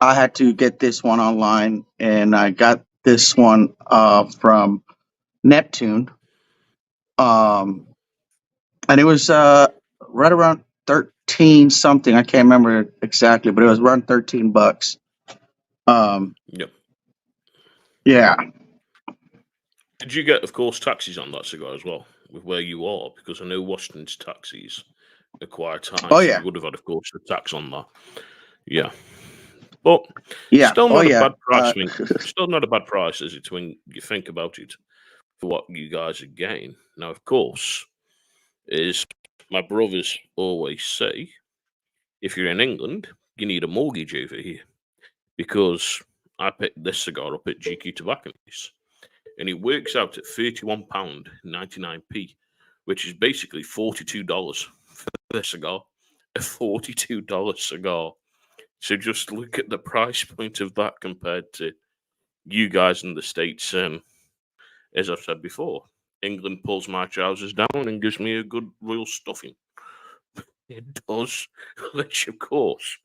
I had to get this one online, and I got this one from Neptune, and it was right around 13 something. I can't remember exactly, but it was around $13. Yep. Yeah. Did you get, of course, taxes on that cigar as well, with where you are? Because I know Washington's taxes are quite high. Oh So yeah. you would have had, of course, the tax on that. Yeah. But Yeah. still Oh not a yeah. bad price. Still not a bad price, is it, when you think about it, for what you guys are getting. Now, of course, is my brothers always say, if you're in England, you need a mortgage over here. Because I picked this cigar up at GQ Tobacconists, and it works out at £31.99, which is basically $42 for the cigar. A $42 cigar. So just look at the price point of that compared to you guys in the States. And as I've said before, England pulls my trousers down and gives me a good royal stuffing. It does, which of course,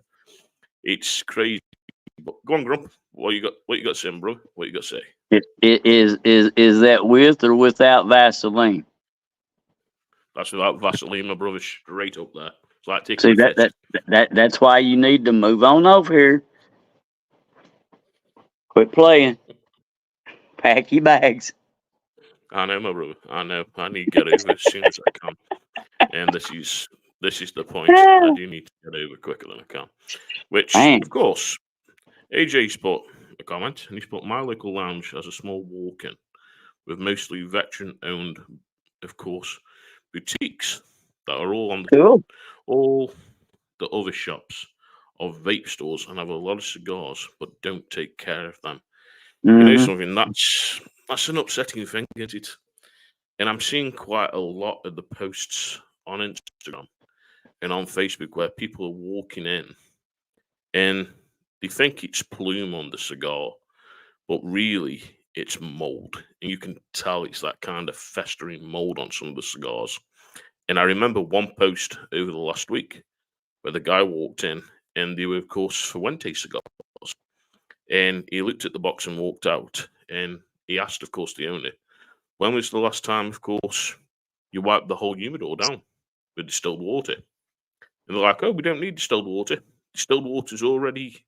it's crazy. But go on, Grump. What you got? What you got to say, bro? What you got to say? It is that with or without Vaseline? That's without Vaseline, my brother. Straight up there. It's like taking See a fit. that's why you need to move on over here. Quit playing. Pack your bags. I know, my brother. I know. I need to get over as soon as I can. And this is the point. I do need to get over quicker than I can. Which, Man. of course, AJ's put a comment, and he's put, my local lounge has a small walk-in with mostly veteran-owned, of course, boutiques that are all on Cool. all the other shops of vape stores and have a lot of cigars, but don't take care of them. You know Mhm. something? That's an upsetting thing, isn't it? And I'm seeing quite a lot of the posts on Instagram and on Facebook where people are walking in and they think it's plume on the cigar, but really it's mold. And you can tell it's that kind of festering mold on some of the cigars. And I remember one post over the last week where the guy walked in and they were, of course, Fuente cigars. And he looked at the box and walked out. And he asked, of course, the owner, when was the last time, of course, you wiped the whole humidor down with distilled water? And they're like, oh, we don't need distilled water. Distilled water's already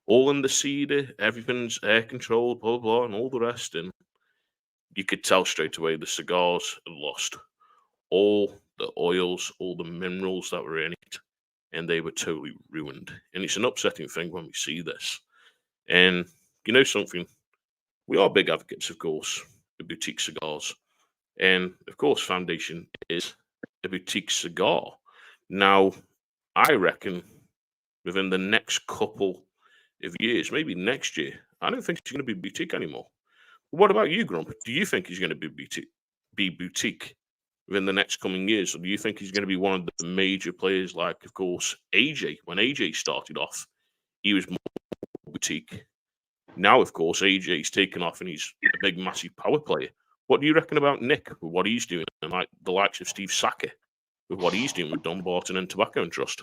all in the cedar, everything's air controlled, blah, blah, and all the rest. And you could tell straight away the cigars had lost all the oils, all the minerals that were in it, and they were totally ruined. And it's an upsetting thing when we see this. And you know something? We are big advocates, of course, of boutique cigars. And of course, Foundation is a boutique cigar. Now, I reckon within the next couple of years, maybe next year, I don't think it's going to be boutique anymore. What about you, Grump? Do you think he's going to be boutique within the next coming years? Or do you think he's going to be one of the major players like, of course, AJ? When AJ started off, he was more boutique. Now, of course, AJ's taken off and he's a big, massive power player. What do you reckon about Nick with what he's doing, and like the likes of Steve Sacker with what he's doing with Dunbarton and Tobacco and Trust?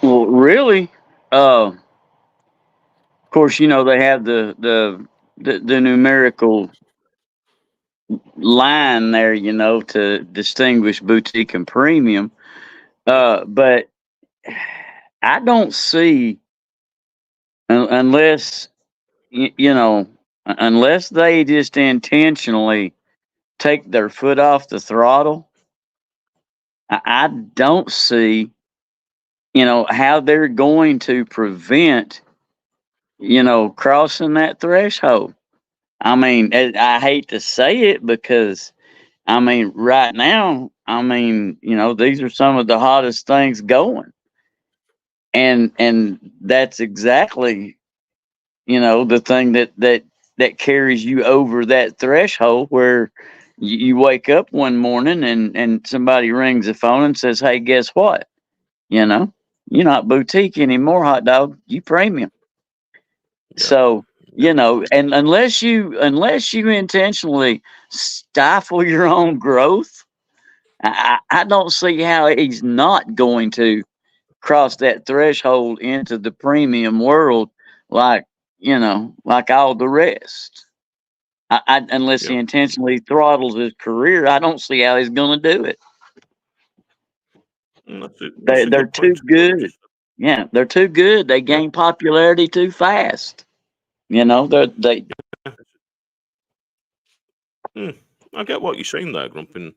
Well, really, of course, you know they have the numerical line there, you know, to distinguish boutique and premium. But I don't see unless you know unless they just intentionally take their foot off the throttle. I don't see, you know, how they're going to prevent, you know, crossing that threshold. I mean, I hate to say it because, I mean, right now, I mean, you know, these are some of the hottest things going, and that's exactly, you know, the thing that carries you over that threshold where you wake up one morning and somebody rings the phone and says, "Hey, guess what? You know, you're not boutique anymore, hot dog. You premium." Yeah. So You know, and unless you intentionally stifle your own growth, I don't see how he's not going to cross that threshold into the premium world like, you know, like all the rest. Unless he Yeah. intentionally throttles his career, I don't see how he's going to do it. That's it. That's a They're good point. too good. Yeah, they're too good. They gain popularity too fast. You know, they. I get what you're saying there, Grump, and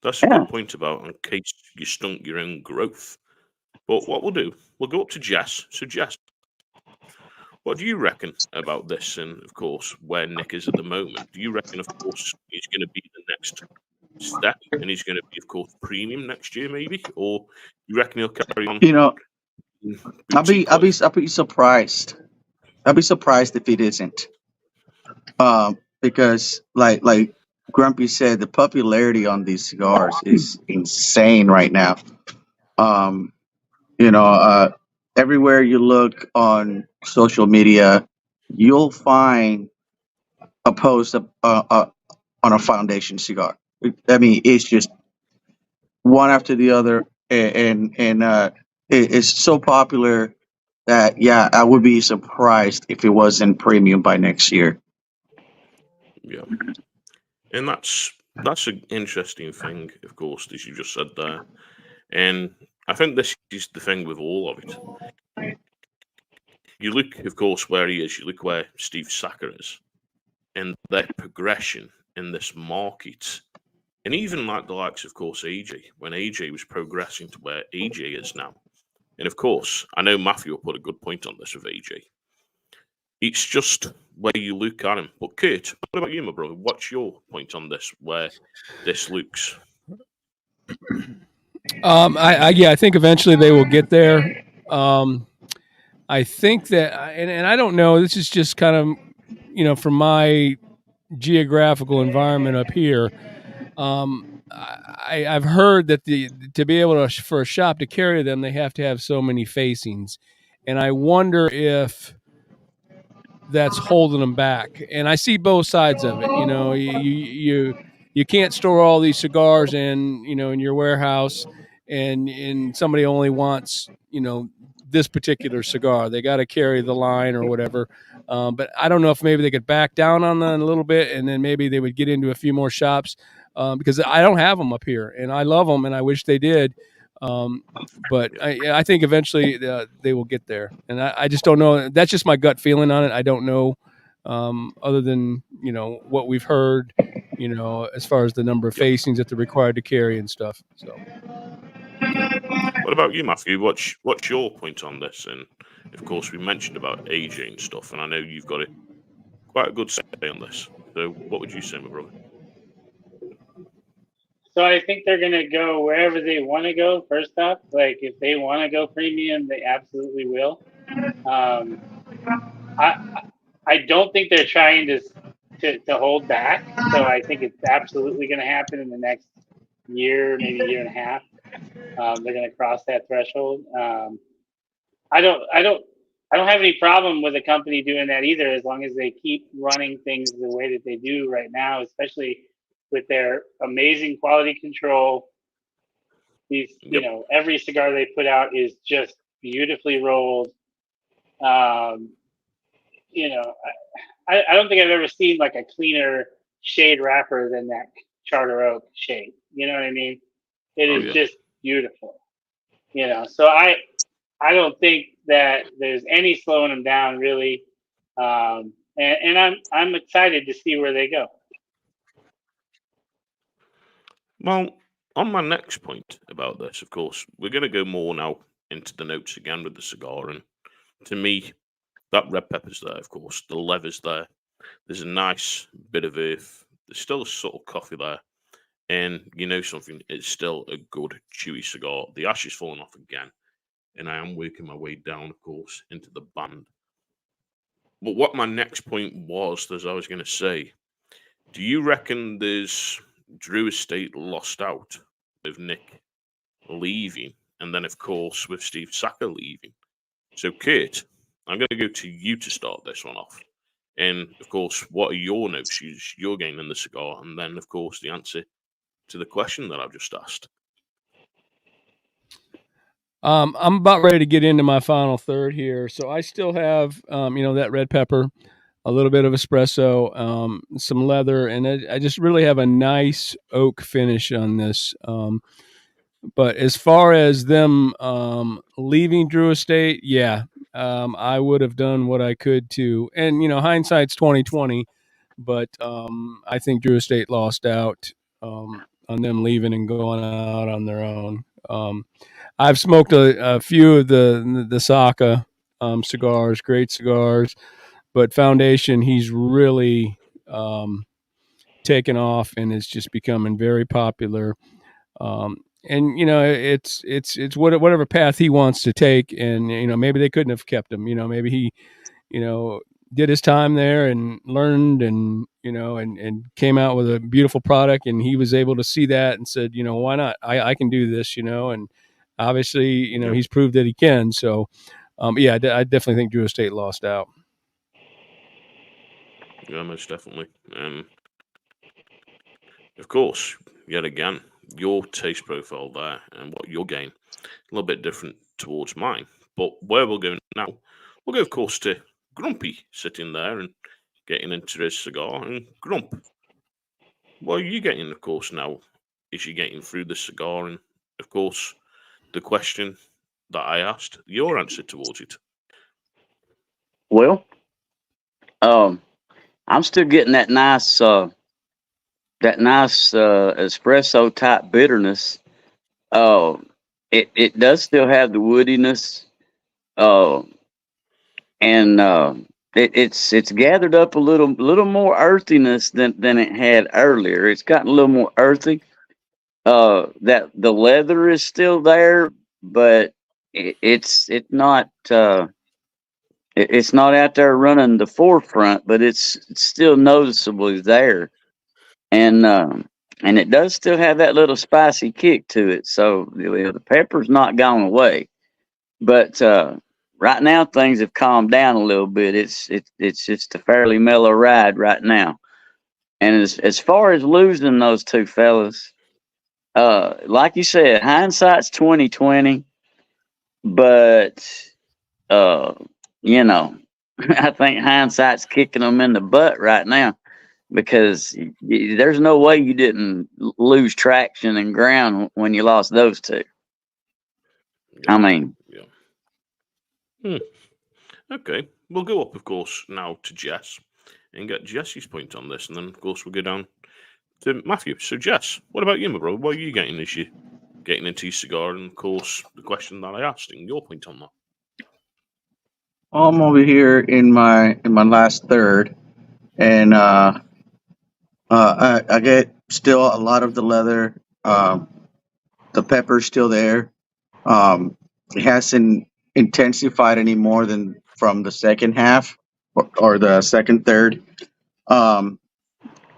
that's a Yeah. good point about in case you stunk your own growth. But what we'll do, we'll go up to Jess. So, Jess, what do you reckon about this? And of course, where Nick is at the moment, do you reckon, of course, he's going to be the next step, and he's going to be, of course, premium next year, maybe, or you reckon he'll carry on? You know, I'll boutique be way? surprised. I'll be surprised if it isn't. Because like Grumpy said, the popularity on these cigars is insane right now. Um, you know, everywhere you look on social media, you'll find a post on a foundation cigar. I mean, it's just one after the other, it's so popular that yeah, I would be surprised if it wasn't premium by next year. Yeah, and that's an interesting thing, of course, as you just said there. And I think this is the thing with all of it. You look, of course, where he is. You look where Steve Sacker is, and their progression in this market, and even like the likes, of course, AJ, when AJ was progressing to where AJ is now. And of course, I know Matthew will put a good point on this with AJ. It's just where you look at him. But Kurt, what about you, my brother? What's your point on this? Where this looks? I think eventually they will get there. I think that, and I don't know. This is just kind of, from my geographical environment up here. I've heard that to be able to for a shop to carry them, they have to have so many facings, and I wonder if that's holding them back. And I see both sides of it. You can't store all these cigars in your warehouse, and somebody only wants this particular cigar. They got to carry the line or whatever. But I don't know if maybe they could back down on that a little bit, and then maybe they would get into a few more shops, because I don't have them up here, and I love them, and I wish they did. But I think eventually they will get there, and I just don't know. That's just my gut feeling on it. I don't know, other than what we've heard, as far as the number of Yep. facings that they're required to carry and stuff. So, What about you, Matthew? What's your point on this? And of course, we mentioned about AJ and stuff, and I know you've got quite a good say on this. So, what would you say, my brother? So I think they're going to go wherever they want to go. First off, like if they want to go premium, they absolutely will. I don't think they're trying to hold back. So I think it's absolutely going to happen in the next year, maybe year and a half. They're going to cross that threshold. I don't have any problem with a company doing that either, as long as they keep running things the way that they do right now, especially with their amazing quality control. These, Yep. every cigar they put out is just beautifully rolled. I don't think I've ever seen like a cleaner shade wrapper than that Charter Oak shade. You know what I mean? It is just beautiful. So I don't think that there's any slowing them down really, and I'm excited to see where they go. Well, on my next point about this, of course, we're going to go more now into the notes again with the cigar, and to me, that red pepper's there, of course, the leather's there. There's a nice bit of earth. There's still a subtle coffee there, and something, it's still a good chewy cigar. The ash is falling off again, and I am working my way down, of course, into the band. But what my next point was, as I was going to say, do you reckon there's Drew Estate lost out with Nick leaving, and then of course with Steve Sacker leaving? So, Kurt, I'm going to go to you to start this one off. And of course, what are your notes you're getting in the cigar? And then, of course, the answer to the question that I've just asked. I'm about ready to get into my final third here. So I still have, that red pepper, a little bit of espresso, some leather, and I just really have a nice oak finish on this. But as far as them leaving Drew Estate, yeah, I would have done what I could to. And hindsight's 2020, but I think Drew Estate lost out on them leaving and going out on their own. I've smoked a few of the Saka cigars, great cigars, but Foundation, he's really taken off and is just becoming very popular. And it's whatever path he wants to take, and maybe they couldn't have kept him. Maybe he did his time there and learned, and and came out with a beautiful product, and he was able to see that and said, why not? I can do this, and obviously he's proved that he can. So yeah, I definitely think Drew Estate lost out. Yeah, most definitely. Of course, yet again, your taste profile there and what you're getting a little bit different towards mine. But where we're going now, we'll go, of course, to Grumpy sitting there and getting into his cigar. And Grump, what are you getting, of course, now? Is you getting through the cigar? And, of course, the question that I asked, your answer towards it. Well, I'm still getting that nice espresso type bitterness. It does still have the woodiness, uh, and it's gathered up a little more earthiness than it had earlier. It's gotten a little more earthy. That the leather is still there, but it's not it's not out there running the forefront, but it's still noticeably there, and it does still have that little spicy kick to it. So the pepper's not gone away, but right now things have calmed down a little bit. It's just a fairly mellow ride right now. And as far as losing those two fellas, like you said, hindsight's 2020, but uh, you know, I think hindsight's kicking them in the butt right now because there's no way you didn't lose traction and ground when you lost those two. Yeah. I mean, yeah. Okay, we'll go up, of course, now to Jess and get Jesse's point on this, and then, of course, we'll go down to Matthew. So, Jess, what about you, my bro? What are you getting as you getting into your cigar? And, of course, the question that I asked, and your point on that. I'm over here in my last third, and I get still a lot of the leather. The pepper's still there. It hasn't intensified any more than from the second half or the second third. Um,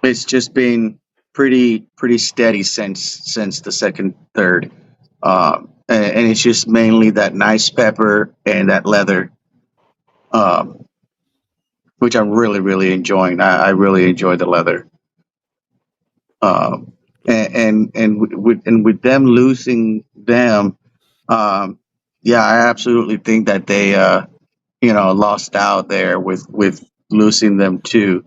it's just been pretty steady since the second third. And it's just mainly that nice pepper and that leather, um, which I'm really enjoying. I really enjoy the leather. And with them losing them, yeah, I absolutely think that they lost out there with losing them too.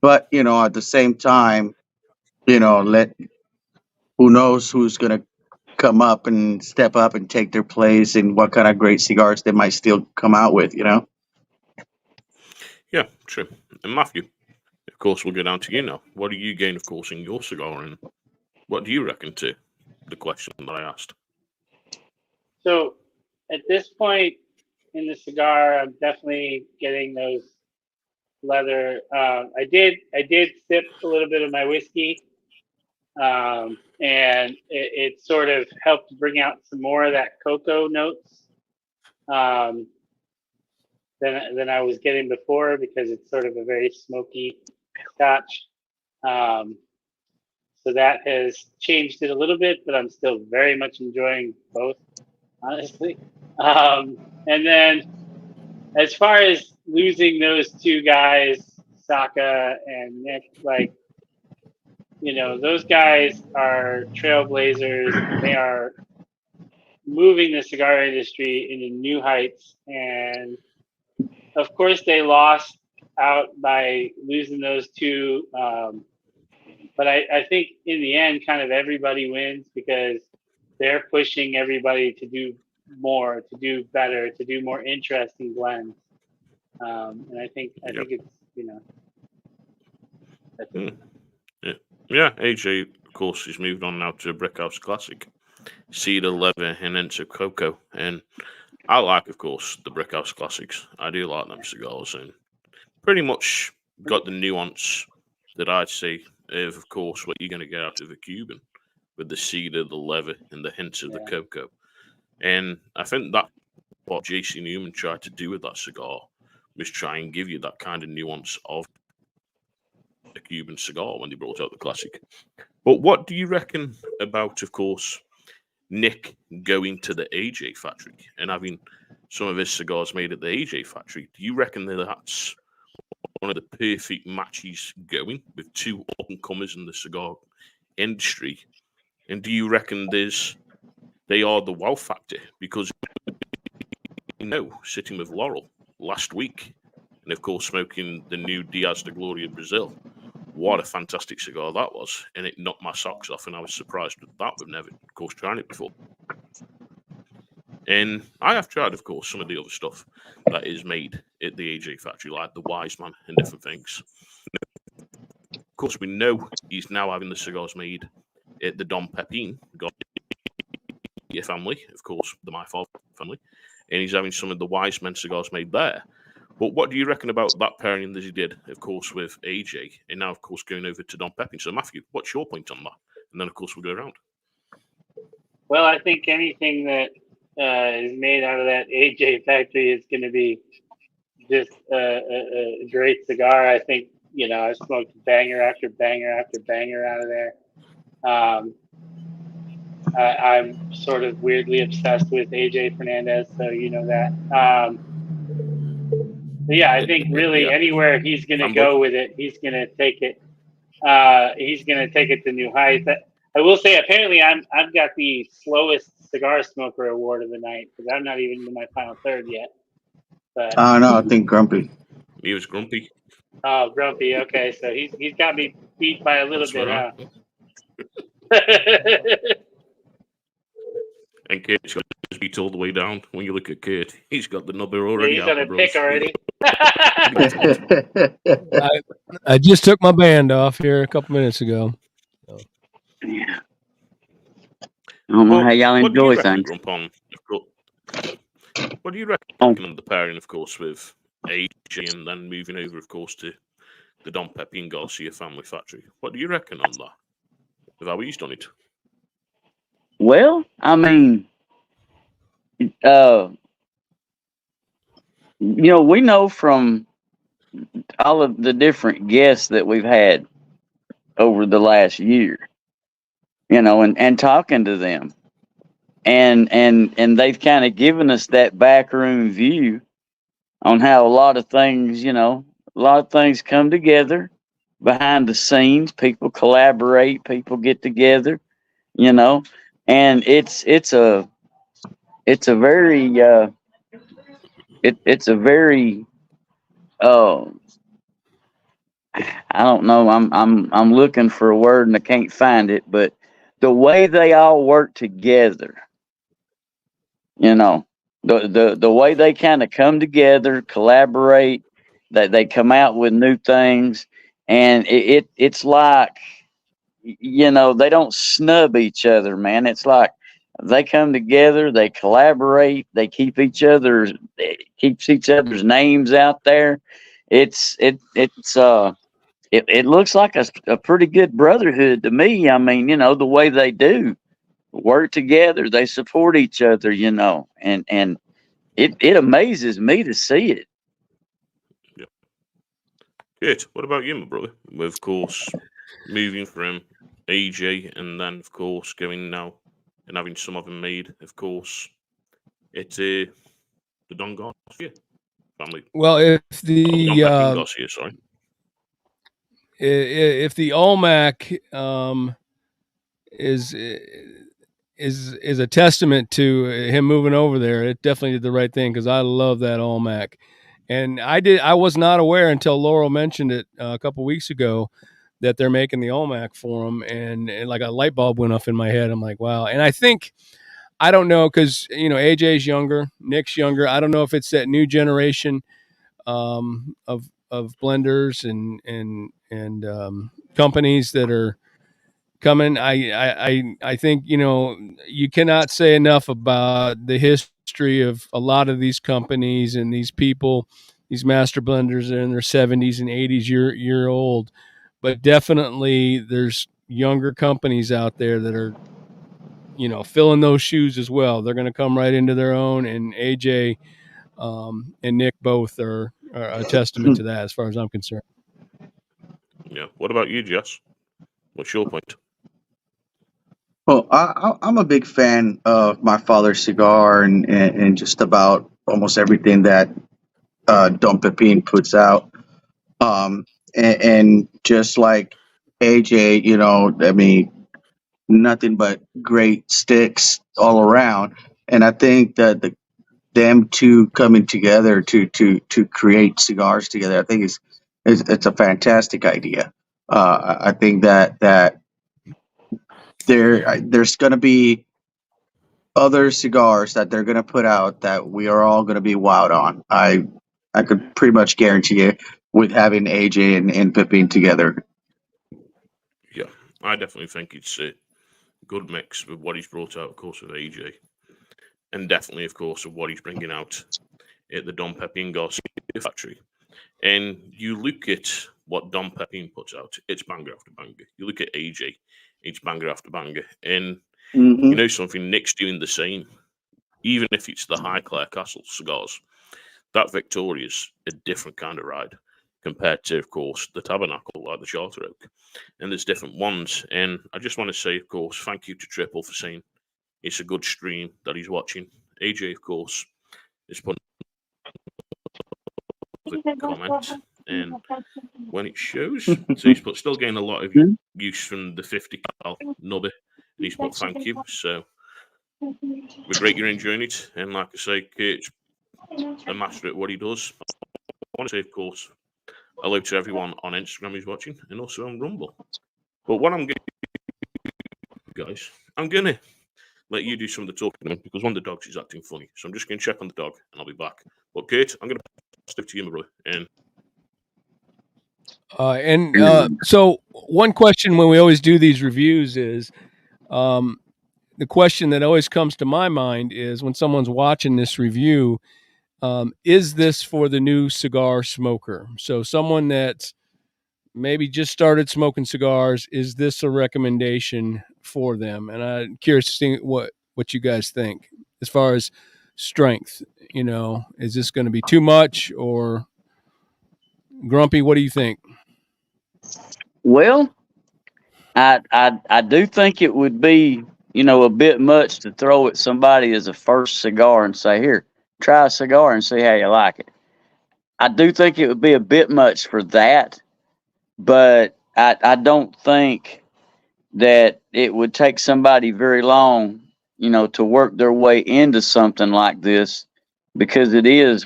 But at the same time, let who knows who's gonna come up and step up and take their place, and what kind of great cigars they might still come out with. Yeah, true. And Matthew, of course, we'll go down to you now. What are you getting, of course, in your cigar, and what do you reckon to the question that I asked? So at this point in the cigar, I'm definitely getting those leather. I did sip a little bit of my whiskey, and it sort of helped bring out some more of that cocoa notes than I was getting before, because it's sort of a very smoky Scotch. So that has changed it a little bit, but I'm still very much enjoying both, honestly. And then as far as losing those two guys, Saka and Nick, like, you know, those guys are trailblazers. They are moving the cigar industry into new heights. And of course, they lost out by losing those two. But I think in the end, kind of everybody wins because they're pushing everybody to do more, to do better, to do more interesting blends. And I think it's, you know, that's it. Yeah, AJ, of course, he's moved on now to a Brickhouse Classic, Cedar, Leather, and into Cocoa. And I like, of course, the Brickhouse Classics. I do like them cigars, and pretty much got the nuance that I'd say of course, what you're going to get out of a Cuban with the cedar, the leather, and the hints of the cocoa. And I think that's what JC Newman tried to do with that cigar, was try and give you that kind of nuance of a Cuban cigar when they brought out the classic. But what do you reckon about, of course, Nick going to the AJ factory and having some of his cigars made at the AJ factory? Do you reckon that that's one of the perfect matches going with two up-and-comers in the cigar industry? And do you reckon they are the wow factor? Because, you know, sitting with Laurel last week and, of course, smoking the new Diaz de Gloria Brazil, what a fantastic cigar that was. And it knocked my socks off, and I was surprised with that. We've never, of course, tried it before. And I have tried, of course, some of the other stuff that is made at the AJ factory, like the Wise Man and different things. Of course, we know he's now having the cigars made at the Dom Pepin Garcia family, of course, the My Father family, and he's having some of the Wise Men cigars made there. But what do you reckon about that pairing that he did, of course, with AJ, and now, of course, going over to Dom Pepin? So, Matthew, what's your point on that? And then, of course, we'll go around. Well, I think anything that is made out of that AJ factory is going to be just a great cigar. I think, you know, I've smoked banger after banger after banger out of there. I'm sort of weirdly obsessed with AJ Fernandez, so you know that. But yeah, I think really anywhere he's going to go with it, he's going to take it. He's going to take it to new heights. I will say, apparently, I've got the slowest cigar smoker award of the night because I'm not even in my final third yet. But no, I think Grumpy. He was Grumpy. Oh, Grumpy. Okay, so he's got me beat by a little bit, right. huh? And Kate's got his beat all the way down. When you look at Kate, he's got the number already. Yeah, he's on a pick already. I just took my band off here a couple minutes ago. Yeah. I don't know how y'all enjoy things. What do you reckon on the pairing, of course, with AJ and then moving over, of course, to the Dom Pepin Garcia family factory? What do you reckon on that? With how he's done it? Well, I mean, you know, we know from all of the different guests that we've had over the last year, you know, and talking to them, and they've kind of given us that backroom view on how a lot of things, you know, a lot of things come together behind the scenes. People collaborate, people get together, you know, and it's a very I don't know, I'm looking for a word and I can't find it, but the way they all work together, you know, the way they kind of come together, collaborate, that they come out with new things, and it's like, you know, they don't snub each other, man. It's like they come together, they collaborate, they keeps each other's names out there. It looks like a pretty good brotherhood to me. I mean, you know, the way they do work together, they support each other, you know, and it amazes me to see it. Yeah. Good. What about you, my brother? With, of course, moving from AJ and then, of course, going now and having some of them made, of course, it's the Don Garcia family. Well, if Don Pepin the Garcia, sorry. if the Olmec is a testament to him moving over there, it definitely did the right thing, because I love that Olmec. And I was not aware until Laurel mentioned it a couple weeks ago that they're making the Olmec for him, and like a light bulb went off in my head. I'm like, wow. And I don't know, because AJ's younger, Nick's younger. I don't know if it's that new generation of blenders and companies that are coming. I think you cannot say enough about the history of a lot of these companies and these people. These master blenders are in their 70s and 80s year old, but definitely there's younger companies out there that are filling those shoes as well. They're going to come right into their own, and AJ and Nick both are a testament to that, as far as I'm concerned. Yeah. What about you, Jess? What's your point? Well, I'm a big fan of my father's cigar and just about almost everything that Don Pepin puts out. And just like AJ, I mean, nothing but great sticks all around. And I think that them two coming together to create cigars together, I think is it's a fantastic idea. I think that there's going to be other cigars that they're going to put out that we are all going to be wowed on. I could pretty much guarantee it with having AJ and Pippin together. Yeah, I definitely think it's a good mix with what he's brought out, of course, with AJ, and definitely, of course, with what he's bringing out at the Don Pepin Garcia factory. And you look at what Don Pepin puts out, it's banger after banger. You look at AJ, it's banger after banger. And Mm-hmm. you know something, Nick's doing the same. Even if it's the Highclere Castle cigars, that Victoria's a different kind of ride compared to, of course, the Tabernacle, like the Charter Oak. And there's different ones. And I just want to say, of course, thank you to Triple for saying it's a good stream that he's watching. AJ, of course, is putting the comment, and when it shows, so he's still getting a lot of use from the 50 cal nubby, and he's put thank you. So we're great you're enjoying it, and like I say, Kurt's a master at what he does. I want to say, of course, hello to everyone on Instagram who's watching, and also on Rumble. But what I'm going to, guys, I'm going to let you do some of the talking, because one of the dogs is acting funny. So I'm just going to check on the dog, and I'll be back. But Kurt, I'm going to stick to you, my brother. So one question when we always do these reviews is, the question that always comes to my mind is, when someone's watching this review, is this for the new cigar smoker? So someone that's maybe just started smoking cigars, is this a recommendation for them? And I'm curious to see what you guys think as far as strength. Is this going to be too much, or Grumpy? What do you think? Well, I do think it would be, a bit much to throw at somebody as a first cigar and say, here, try a cigar and see how you like it. I do think it would be a bit much for that, but I don't think that it would take somebody very long, to work their way into something like this, because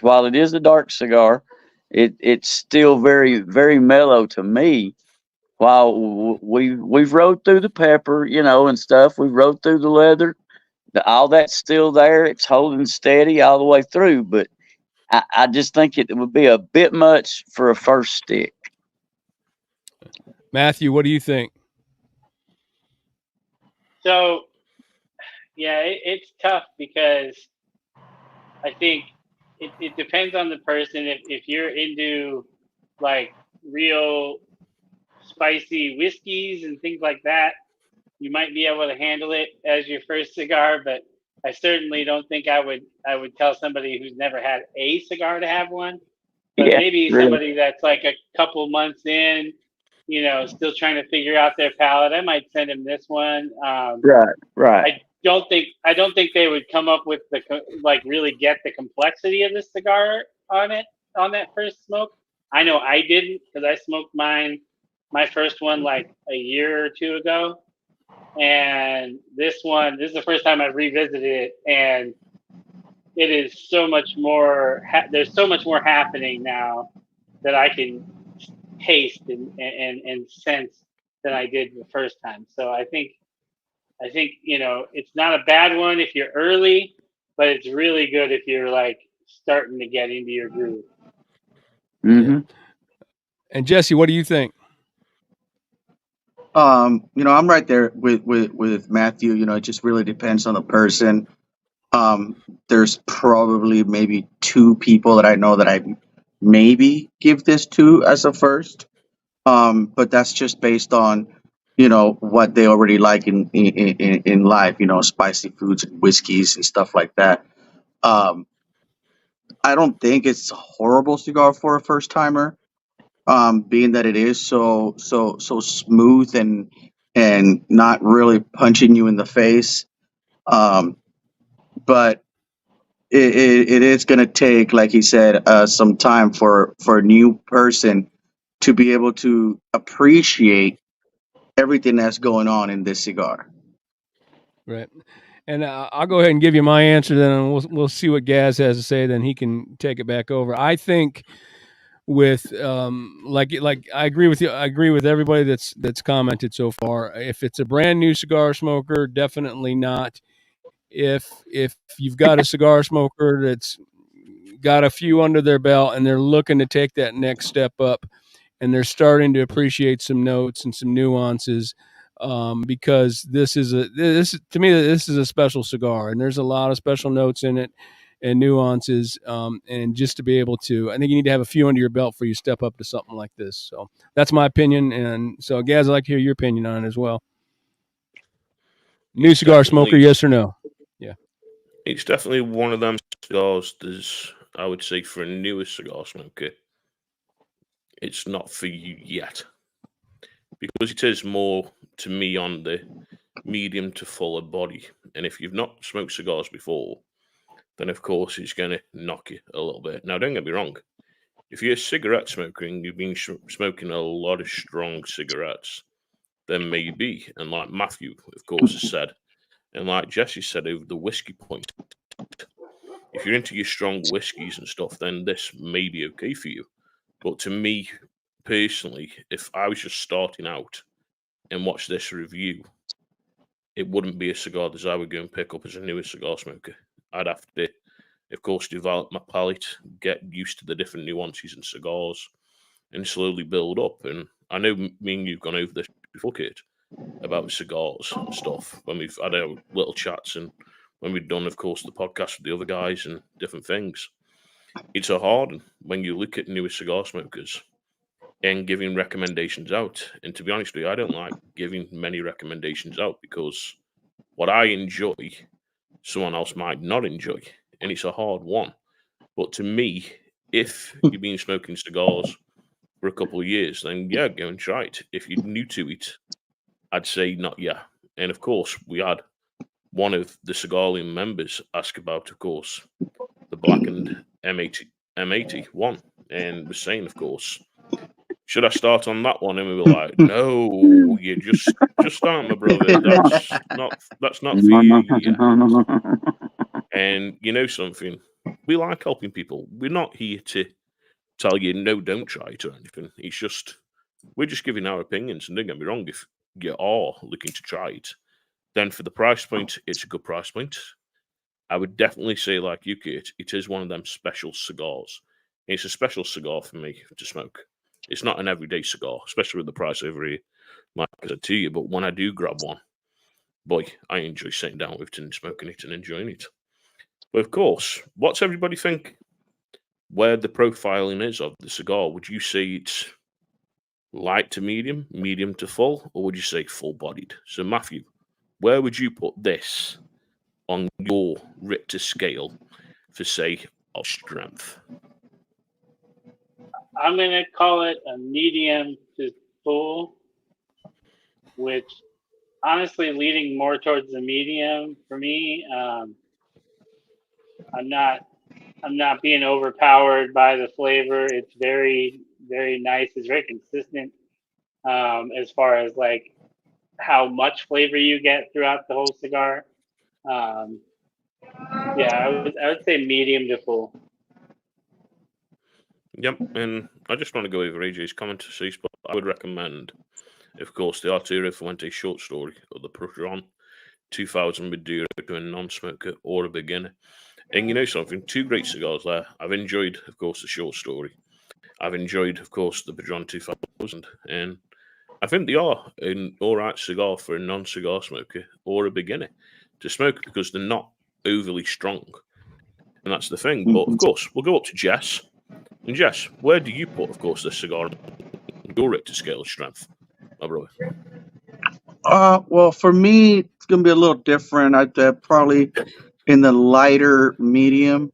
while it is a dark cigar, it's still very, very mellow to me. While we've rode through the pepper, and stuff, we've rode through the leather, all that's still there. It's holding steady all the way through, but I just think it would be a bit much for a first stick. Matthew, what do you think? So, yeah, it's tough, because I think it depends on the person. If you're into like real spicy whiskeys and things like that, you might be able to handle it as your first cigar. But I certainly don't think I would tell somebody who's never had a cigar to have one. But maybe somebody that's like a couple months in, still trying to figure out their palate, I might send them this one. Right. I don't think they would come up with really get the complexity of the cigar on that first smoke. I know I didn't, because I smoked mine my first one like a year or two ago, and this is the first time I've revisited it, and it is so much more. There's so much more happening now that I can taste and sense than I did the first time. So I think it's not a bad one if you're early, but it's really good if you're like starting to get into your groove. Mm-hmm. And Jesse, what do you think? I'm right there with Matthew. It just really depends on the person. There's probably maybe two people that I know that I maybe give this to as a first. But that's just based on, what they already like in life, spicy foods and whiskeys and stuff like that. Um, I don't think it's a horrible cigar for a first timer, being that it is so smooth and not really punching you in the face. Um, but it is going to take, like he said, some time for a new person to be able to appreciate everything that's going on in this cigar. Right. And I'll go ahead and give you my answer then, and we'll see what Gaz has to say. Then he can take it back over. I think with like I agree with you. I agree with everybody that's commented so far. If it's a brand new cigar smoker, definitely not. If you've got a cigar smoker that's got a few under their belt and they're looking to take that next step up, and they're starting to appreciate some notes and some nuances, because this to me this is a special cigar, and there's a lot of special notes in it and nuances, and just to be able to, I think you need to have a few under your belt before you step up to something like this. So that's my opinion, and so Gaz, I'd like to hear your opinion on it as well. New cigar smoker, yes or no? Yeah, it's definitely one of them cigars. I would say, for a newer cigar smoker, it's not for you yet, because it is more, to me, on the medium to fuller body. And if you've not smoked cigars before, then of course it's going to knock you a little bit. Now, don't get me wrong. If you're a cigarette smoker and you've been smoking a lot of strong cigarettes, then maybe, and like Matthew, of course, has said, and like Jesse said over the whiskey point, if you're into your strong whiskies and stuff, then this may be okay for you. But to me, personally, if I was just starting out and watched this review, it wouldn't be a cigar that I would go and pick up as a newer cigar smoker. I'd have to, of course, develop my palate, get used to the different nuances in cigars, and slowly build up. And I know me and you've gone over this before, Kate, about cigars and stuff when we've had our little chats and when we've done, of course, the podcast with the other guys and different things. It's a hard one when you look at newer cigar smokers and giving recommendations out. And to be honest with you, I don't like giving many recommendations out, because what I enjoy, someone else might not enjoy. And it's a hard one. But to me, if you've been smoking cigars for a couple of years, then yeah, go and try it. If you're new to it, I'd say not yet. And of course, we had one of the Cigar Loons members ask about, of course, the blackened M81, and was saying, of course, should I start on that one? And we were like, no, you just start, my brother. That's not for you yet. And you know something? We like helping people. We're not here to tell you, no, don't try it or anything. It's just, we're just giving our opinions. And don't get me wrong, if you are looking to try it, then for the price point, it's a good price point. I would definitely say, like you, Kate, it is one of them special cigars. It's a special cigar for me to smoke. It's not an everyday cigar, especially with the price over here, like I said to you. But when I do grab one, boy, I enjoy sitting down with it and smoking it and enjoying it. But of course, what's everybody think where the profiling is of the cigar? Would you say it's light to medium, medium to full, or would you say full-bodied? So, Matthew, where would you put this on your Richter scale for, say, of strength? I'm going to call it a medium to full, which honestly leading more towards the medium for me. I'm not being overpowered by the flavor. It's very, very nice. It's very consistent. as far as like how much flavor you get throughout the whole cigar. Yeah, I would say medium to full. Yep, and I just want to go over AJ's comment to see, but I would recommend, of course, the Arturo Fuente short story or the Prutron 2000 Maduro to a non-smoker or a beginner. And you know something, 2 great cigars there. I've enjoyed, of course, the short story. I've enjoyed, of course, the Padron 2000, and I think they are an alright cigar for a non-cigar smoker or a beginner to smoke because they're not overly strong. And that's the thing. But, of course, we'll go up to Jess. And Jess, where do you put, of course, this cigar on your Richter scale of strength, my brother? Well, for me, it's gonna be a little different. I'd probably in the lighter medium,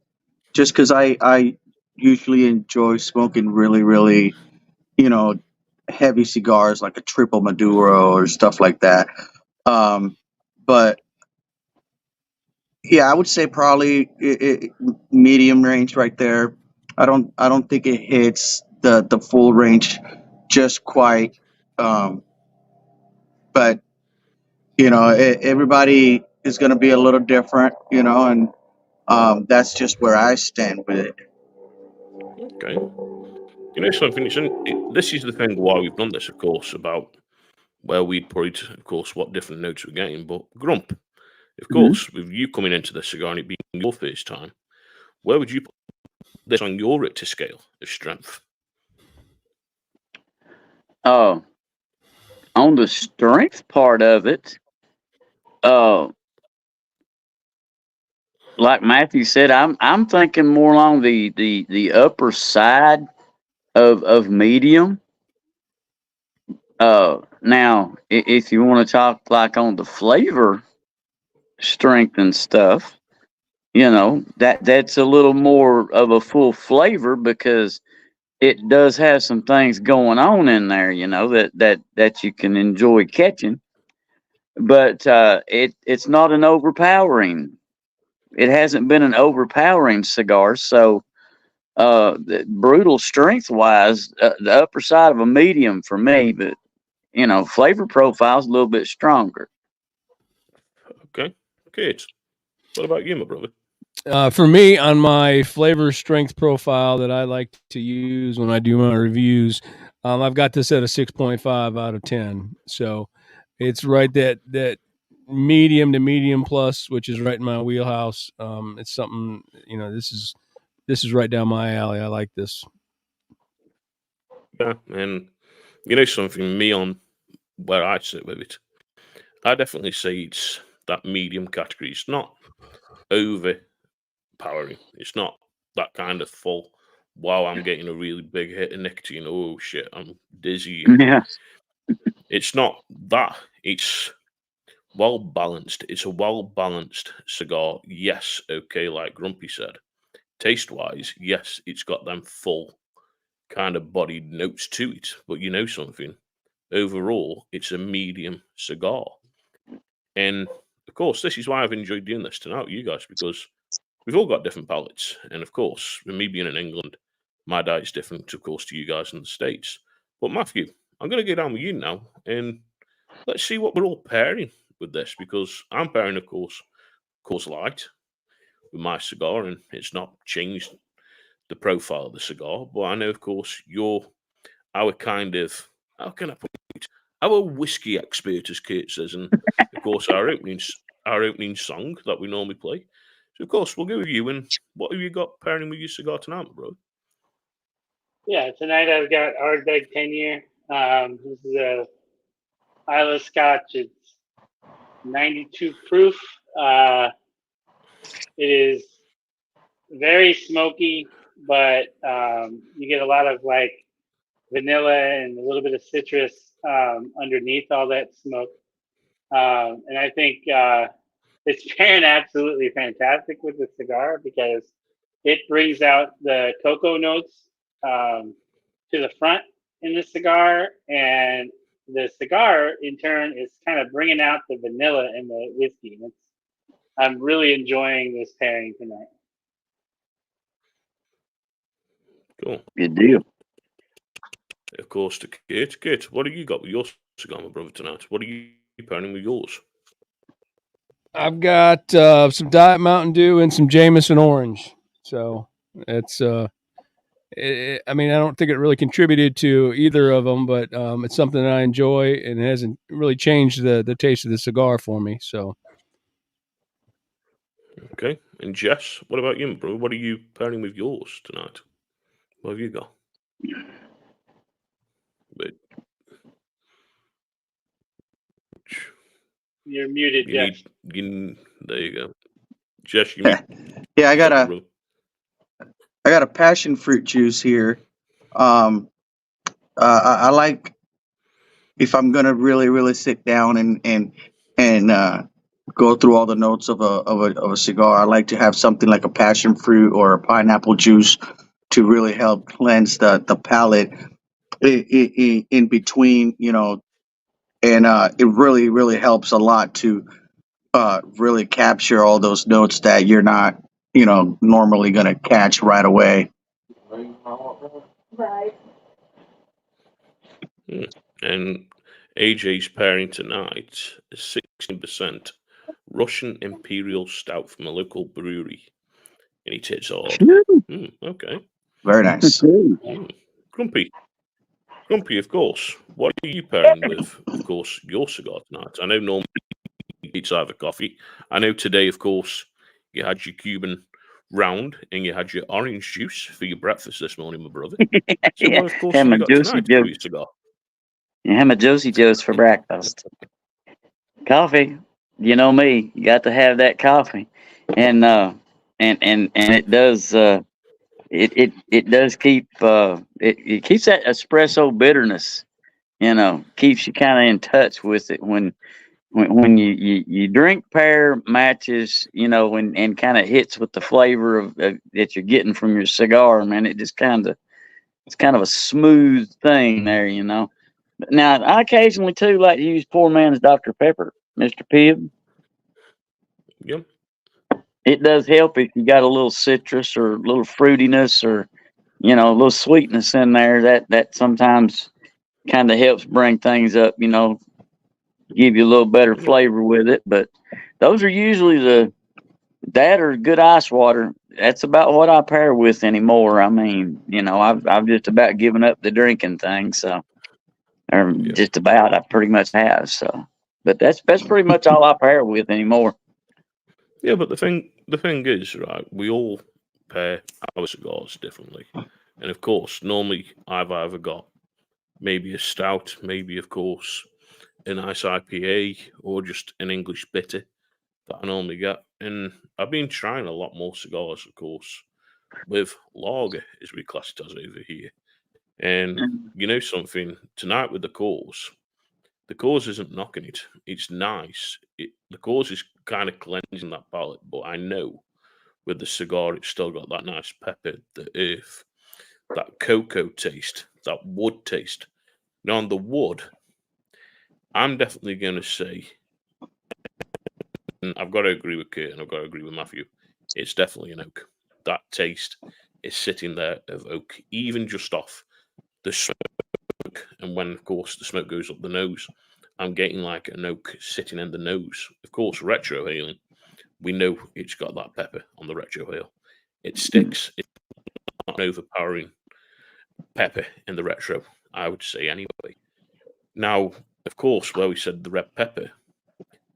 just because I usually enjoy smoking really, really, you know, heavy cigars like a triple Maduro or stuff like that. But yeah, I would say probably medium range right there. I don't think it hits the full range just quite. But everybody is going to be a little different, and that's just where I stand with it. Okay. You know something, this is the thing why we've done this, of course, about where we'd put, of course, what different notes we're getting. But Grump, of course, with you coming into the cigar and it being your first time, where would you put this on your Richter scale of strength? On the strength part of it, like Matthew said, I'm thinking more along the upper side of medium. Now, if you want to talk like on the flavor strength and stuff, that's a little more of a full flavor because it does have some things going on in there, that you can enjoy catching. But it's not an overpowering. It hasn't been an overpowering cigar, so brutal strength wise, the upper side of a medium for me, but flavor profile's a little bit stronger. Okay, good. What about you, my brother? For me, on my flavor strength profile that I like to use when I do my reviews, I've got this at a 6.5 out of 10. So it's right that medium to medium plus, which is right in my wheelhouse. It's something, this is right down my alley. I like this. Yeah, and you know something, me on where I sit with it, I definitely say it's that medium category. It's not overpowering. It's not that kind of full. Wow, I'm getting a really big hit of nicotine. Oh shit, I'm dizzy. Yeah. It's not that. It's well balanced. It's a well balanced cigar. Yes, okay, like Grumpy said. Taste wise, yes, it's got them full kind of bodied notes to it. But you know something? Overall, it's a medium cigar. And of course, this is why I've enjoyed doing this tonight with you guys, because we've all got different palates. And of course, with me being in England, my diet's different, of course, to you guys in the States. But Matthew, I'm going to go down with you now, and let's see what we're all pairing with this, because I'm pairing, of course, Light with my cigar, and it's not changed the profile of the cigar. But I know, of course, you're our kind of, how can I put it? Our whiskey expert, as Kurt says, and of course our opening song that we normally play. So of course we'll go with you. And what have you got pairing with your cigar tonight, bro? Yeah, tonight I've got Ardbeg 10 year. This is a Isla Scotch. It's 92 proof. It is very smoky, but you get a lot of like vanilla and a little bit of citrus underneath all that smoke. And I think it's pairing absolutely fantastic with the cigar because it brings out the cocoa notes to the front in the cigar, and the cigar in turn is kind of bringing out the vanilla in the whiskey. I'm really enjoying this pairing tonight. Cool. Good deal. Of course, to Kate. Kate, what have you got with your cigar, my brother, tonight? What are you pairing with yours? I've got some Diet Mountain Dew and some Jameson Orange. So it's I mean, I don't think it really contributed to either of them, but it's something that I enjoy, and it hasn't really changed the taste of the cigar for me. So Okay. And Jess, what about you, bro? What are you pairing with yours tonight? What have you got? But You're muted, Jess. There you go. Jess, you Yeah, I got bro. a passion fruit juice here. I like, if I'm gonna really sit down and go through all the notes of a cigar, I like to have something like a passion fruit or a pineapple juice to really help cleanse the palate in between, and it really helps a lot to really capture all those notes that you're not, normally gonna catch right away. And AJ's pairing tonight is 16% Russian Imperial Stout from a local brewery. And he tits hard. Okay. Very nice. Grumpy, of course. What are you pairing with, of course, your cigar tonight? I know normally it's either coffee. I know today, of course, you had your Cuban round and you had your orange juice for your breakfast this morning, my brother. So what, of course, have you got tonight for your cigar? Yeah, have a juicy juice for breakfast. Coffee, you know me, you got to have that coffee, and it does it does keep it keeps that espresso bitterness, keeps you kind of in touch with it when you drink pear matches, and kind of hits with the flavor of that you're getting from your cigar, man. It just it's kind of a smooth thing there, But now I occasionally too like to use poor man's Dr. Pepper, Mr. Pibb. Yep. It does help if you got a little citrus or a little fruitiness or a little sweetness in there. That sometimes kind of helps bring things up, give you a little better flavor with it. But those are usually that or good ice water. That's about what I pair with anymore. I mean, I've just about given up the drinking thing, so or just about I pretty much have. So, but that's pretty much all I pair with anymore. Yeah, but the thing is, right, we all pair our cigars differently. And of course, normally I've either got maybe a stout, maybe, of course, a nice IPA, or just an English bitter that I normally get. And I've been trying a lot more cigars, of course, with lager, as we class it as over here. And you know something, tonight with the cause isn't knocking it. It's nice. The cause is kind of cleansing that palate, but I know with the cigar, it's still got that nice pepper, the earth, that cocoa taste, that wood taste. Now, on the wood, I'm definitely going to say, and I've got to agree with Kurt and I've got to agree with Matthew, it's definitely an oak. That taste is sitting there of oak, even just off the smoke. And when, of course, the smoke goes up the nose, I'm getting like an oak sitting in the nose. Of course, retrohaling, we know it's got that pepper on the retrohale. It sticks. It's not an overpowering pepper in the retro, I would say anyway. Now, of course, where we said the red pepper,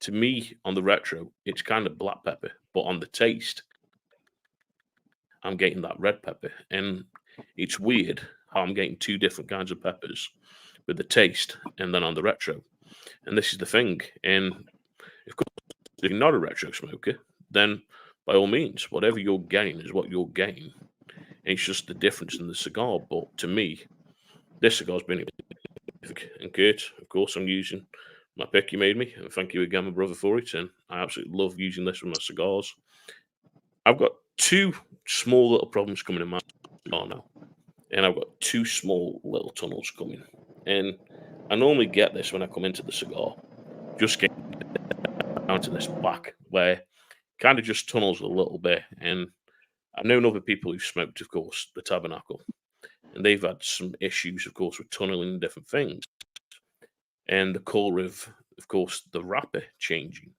to me on the retro, it's kind of black pepper, but on the taste, I'm getting that red pepper. And it's weird how I'm getting two different kinds of peppers with the taste and then on the retro. And this is the thing. And of course, if you're not a retro smoker, then by all means, whatever you're getting is what you're getting. And it's just the difference in the cigar. But to me, this cigar's been and Kurt, of course, I'm using my pick you made me. And thank you again, my brother, for it. And I absolutely love using this with my cigars. I've got two small little problems coming in my cigar now. And I've got two small little tunnels coming. And I normally get this when I come into the cigar. Just get down to this back where kind of just tunnels a little bit. And I've known other people who've smoked, of course, the Tabernacle. and they've had some issues, of course, with tunneling and different things, and the colour of course, the wrapper changing.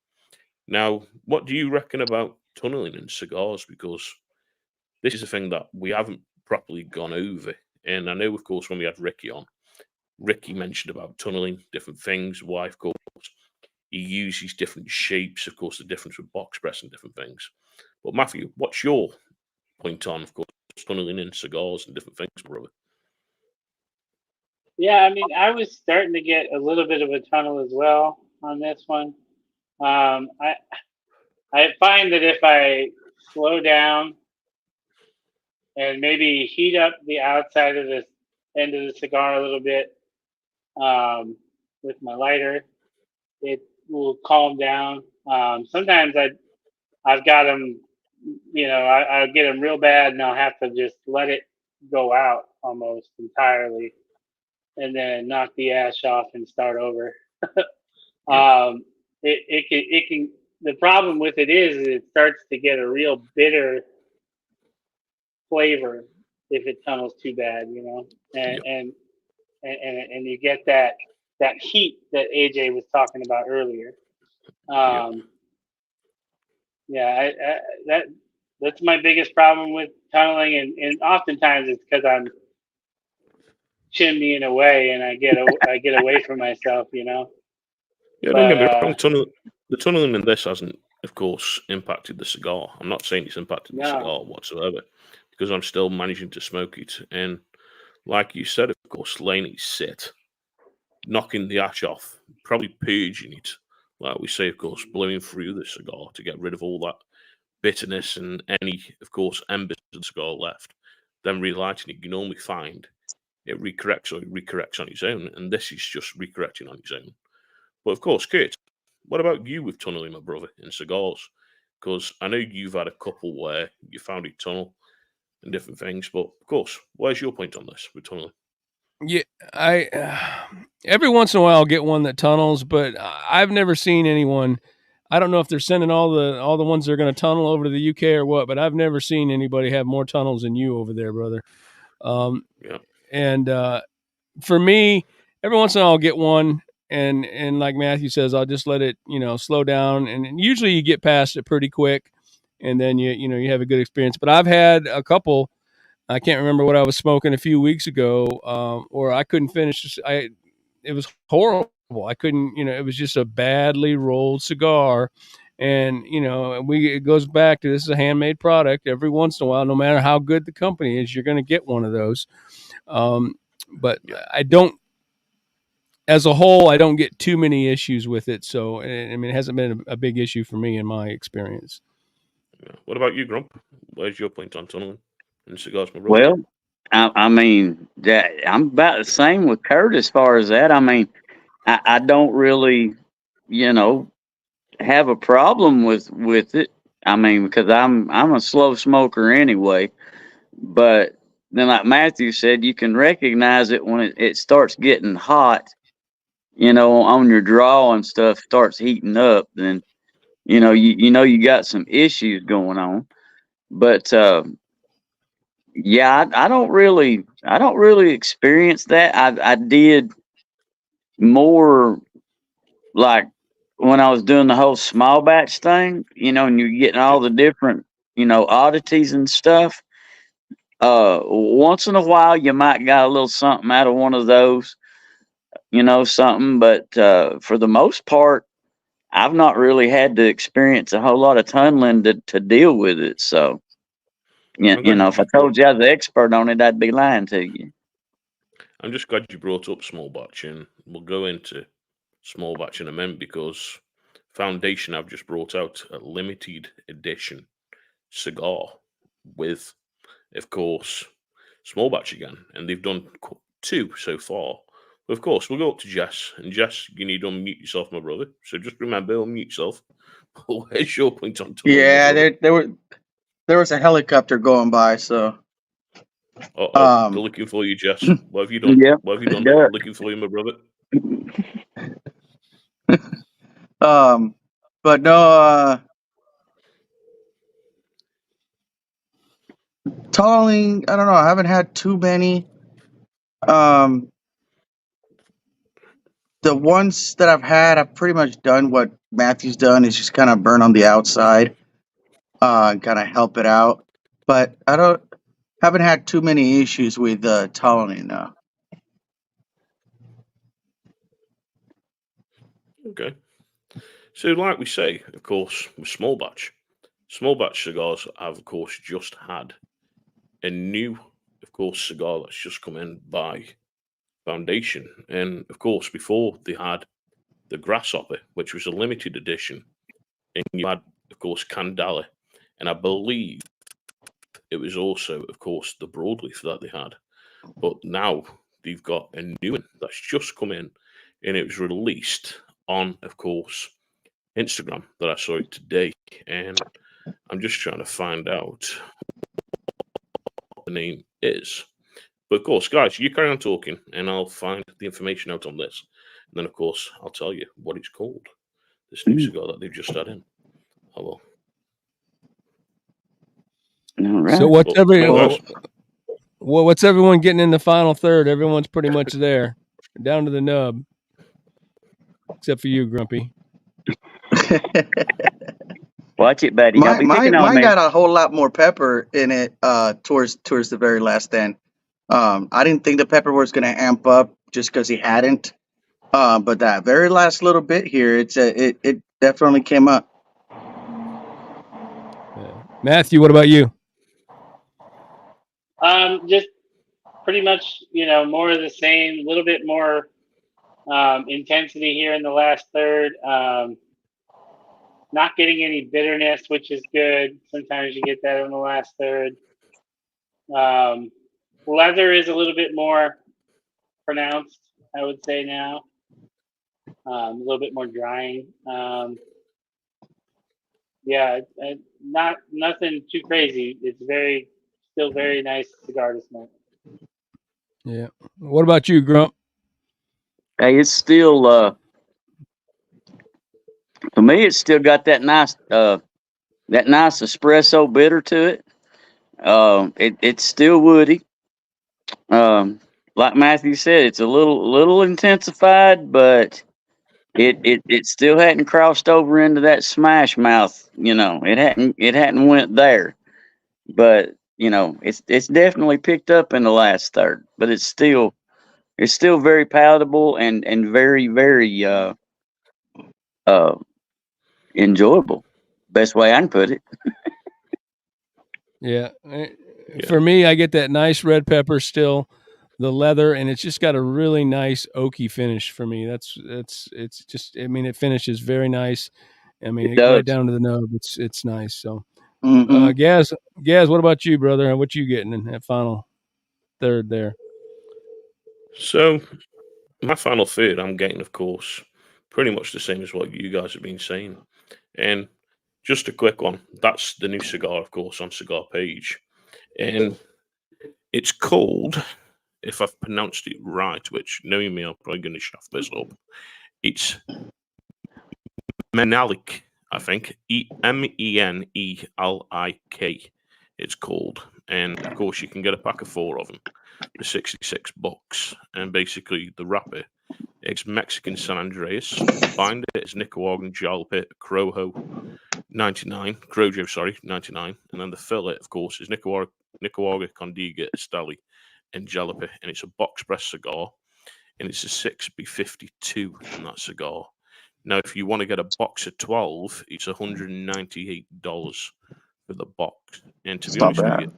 Now, what do you reckon about tunneling in cigars? Because this is a thing that we haven't properly gone over, and I know, of course, when we had Ricky on, Ricky mentioned about tunneling, different things, why, of course, he uses different shapes, of course, the difference with box press and different things. But Matthew, what's your point on, of course, tunneling in cigars and different things, brother? Yeah, I mean, I was starting to get a little bit of a tunnel as well on this one. I find that if I slow down and maybe heat up the outside of the end of the cigar a little bit with my lighter, it will calm down. Sometimes I've got them, I'll get them real bad, and I'll have to just let it go out almost entirely, and then knock the ash off and start over. It can. The problem with it is it starts to get a real bitter flavor if it tunnels too bad, and you get that heat that AJ was talking about earlier. That's my biggest problem with tunneling, and oftentimes it's because I'm chimneying away and I get away from myself, Yeah, don't get me wrong. The tunneling in this hasn't, of course, impacted the cigar. I'm not saying it's impacted the cigar whatsoever, because I'm still managing to smoke it. And like you said, of course, letting it sit, knocking the ash off, probably purging it, like we say, of course, blowing through the cigar to get rid of all that bitterness and any, of course, embers of the cigar left. Then relighting it, you normally find it recorrects on its own, and this is just recorrecting on its own. But of course, Kurt, what about you with tunneling, my brother, in cigars? Because I know you've had a couple where you found it tunnel and different things, but of course, where's your point on this with tunneling? Yeah, every once in a while I'll get one that tunnels, but I've never seen anyone. I don't know if they're sending all the ones that are going to tunnel over to the UK or what, but I've never seen anybody have more tunnels than you over there, brother. And for me, every once in a while I'll get one, and like Matthew says, I'll just let it, slow down, and usually you get past it pretty quick, and then you have a good experience. But I've had a couple. I can't remember what I was smoking a few weeks ago, or I couldn't finish. It was horrible. I couldn't, it was just a badly rolled cigar. And, it goes back to, this is a handmade product. Every once in a while, no matter how good the company is, you're going to get one of those. But I don't, as a whole, I don't get too many issues with it. So, I mean, it hasn't been a big issue for me in my experience. What about you, Grump? Where's your point on tunneling in cigars, my brother? Well, I mean, that I'm about the same with Kurt as far as that. I mean, I don't really, have a problem with it. I mean, because I'm a slow smoker anyway. But then, like Matthew said, you can recognize it when it starts getting hot. On your draw and stuff starts heating up. Then, you got some issues going on. But yeah, I don't really experience that. I did more like when I was doing the whole small batch thing, and you're getting all the different, oddities and stuff. Once in a while you might got a little something out of one of those, something, but for the most part, I've not really had to experience a whole lot of tunneling to deal with it. So, if I told you I was the expert on it, I'd be lying to you. I'm just glad you brought up small batch, and we'll go into small batch in a minute, because Foundation have just brought out a limited edition cigar with, of course, small batch again, and they've done 2 so far. But of course, we'll go up to Jess, and Jess, you need to unmute yourself, my brother. So just remember, unmute yourself. Where's your point on tunneling? Yeah, there was a helicopter going by, so. They're looking for you, Jess. What have you done? Yeah. What have you done? Yeah. Looking for you, my brother. But no, tunneling, I don't know. I haven't had too many. Um, the ones that I've had, I've pretty much done what Matthew's done. Is just kind of burn on the outside, and kind of help it out. But I haven't had too many issues with tolling. Okay. So, like we say, of course, with small batch cigars have, of course, just had a new, of course, cigar that's just come in by Foundation. And, of course, before they had the Grasshopper, which was a limited edition. And you had, of course, Candela. And I believe it was also, of course, the Broadleaf that they had. But now they've got a new one that's just come in. And it was released on, of course, Instagram that I saw it today. And I'm just trying to find out what the name is. But of course, guys, you carry on talking and I'll find the information out on this. And then, of course, I'll tell you what it's called. This new cigar that they've just had in. I will. All right. So what's Well, what's everyone getting in the final third? Everyone's pretty much there, down to the nub, except for you, Grumpy. Watch it, buddy. Don't be picking on Mine me. got a whole lot more pepper in it towards the very last end. I didn't think the pepper was going to amp up just because he hadn't. But that very last little bit here, it definitely came up. Matthew, what about you? Just pretty much, more of the same. A little bit more intensity here in the last third. Not getting any bitterness, which is good. Sometimes you get that in the last third. Leather is a little bit more pronounced, I would say now. A little bit more drying. Not nothing too crazy. It's still very nice cigar to smoke. Yeah. What about you, Grump? Hey, it's still for me. It's still got that nice espresso bitter to it. It's still woody. Like Matthew said, it's a little intensified, but it still hadn't crossed over into that smash mouth. It hadn't went there, but it's definitely picked up in the last third. But it's still very palatable and very very enjoyable. Best way I can put it. Yeah. For me, I get that nice red pepper still, the leather, and it's just got a really nice oaky finish for me. It's just, I mean, it finishes very nice. I mean, It right does. down to the nub. It's nice. So, Mhm. Gaz, what about you, brother? What you getting in that final third there? So, my final third, I'm getting, of course, pretty much the same as what you guys have been saying. And just a quick one. That's the new cigar, of course, on Cigar Page. And it's called, if I've pronounced it right, which knowing me, I'm probably going to shaft this up. It's Menalik, I think. Menelik. It's called. And of course, you can get a pack of 4 of them for $66. And basically, the wrapper, it's Mexican San Andreas. The binder is Nicaraguan Jalapa Crojo, 99. Crojo, sorry, 99. And then the fillet, of course, is Nicaragua Condiga Esteli and Jalapa. And it's a box press cigar. And it's a 6B52 in that cigar. Now, if you want to get a box of 12, it's $198 for the box. And to be It's not honest with bad. you,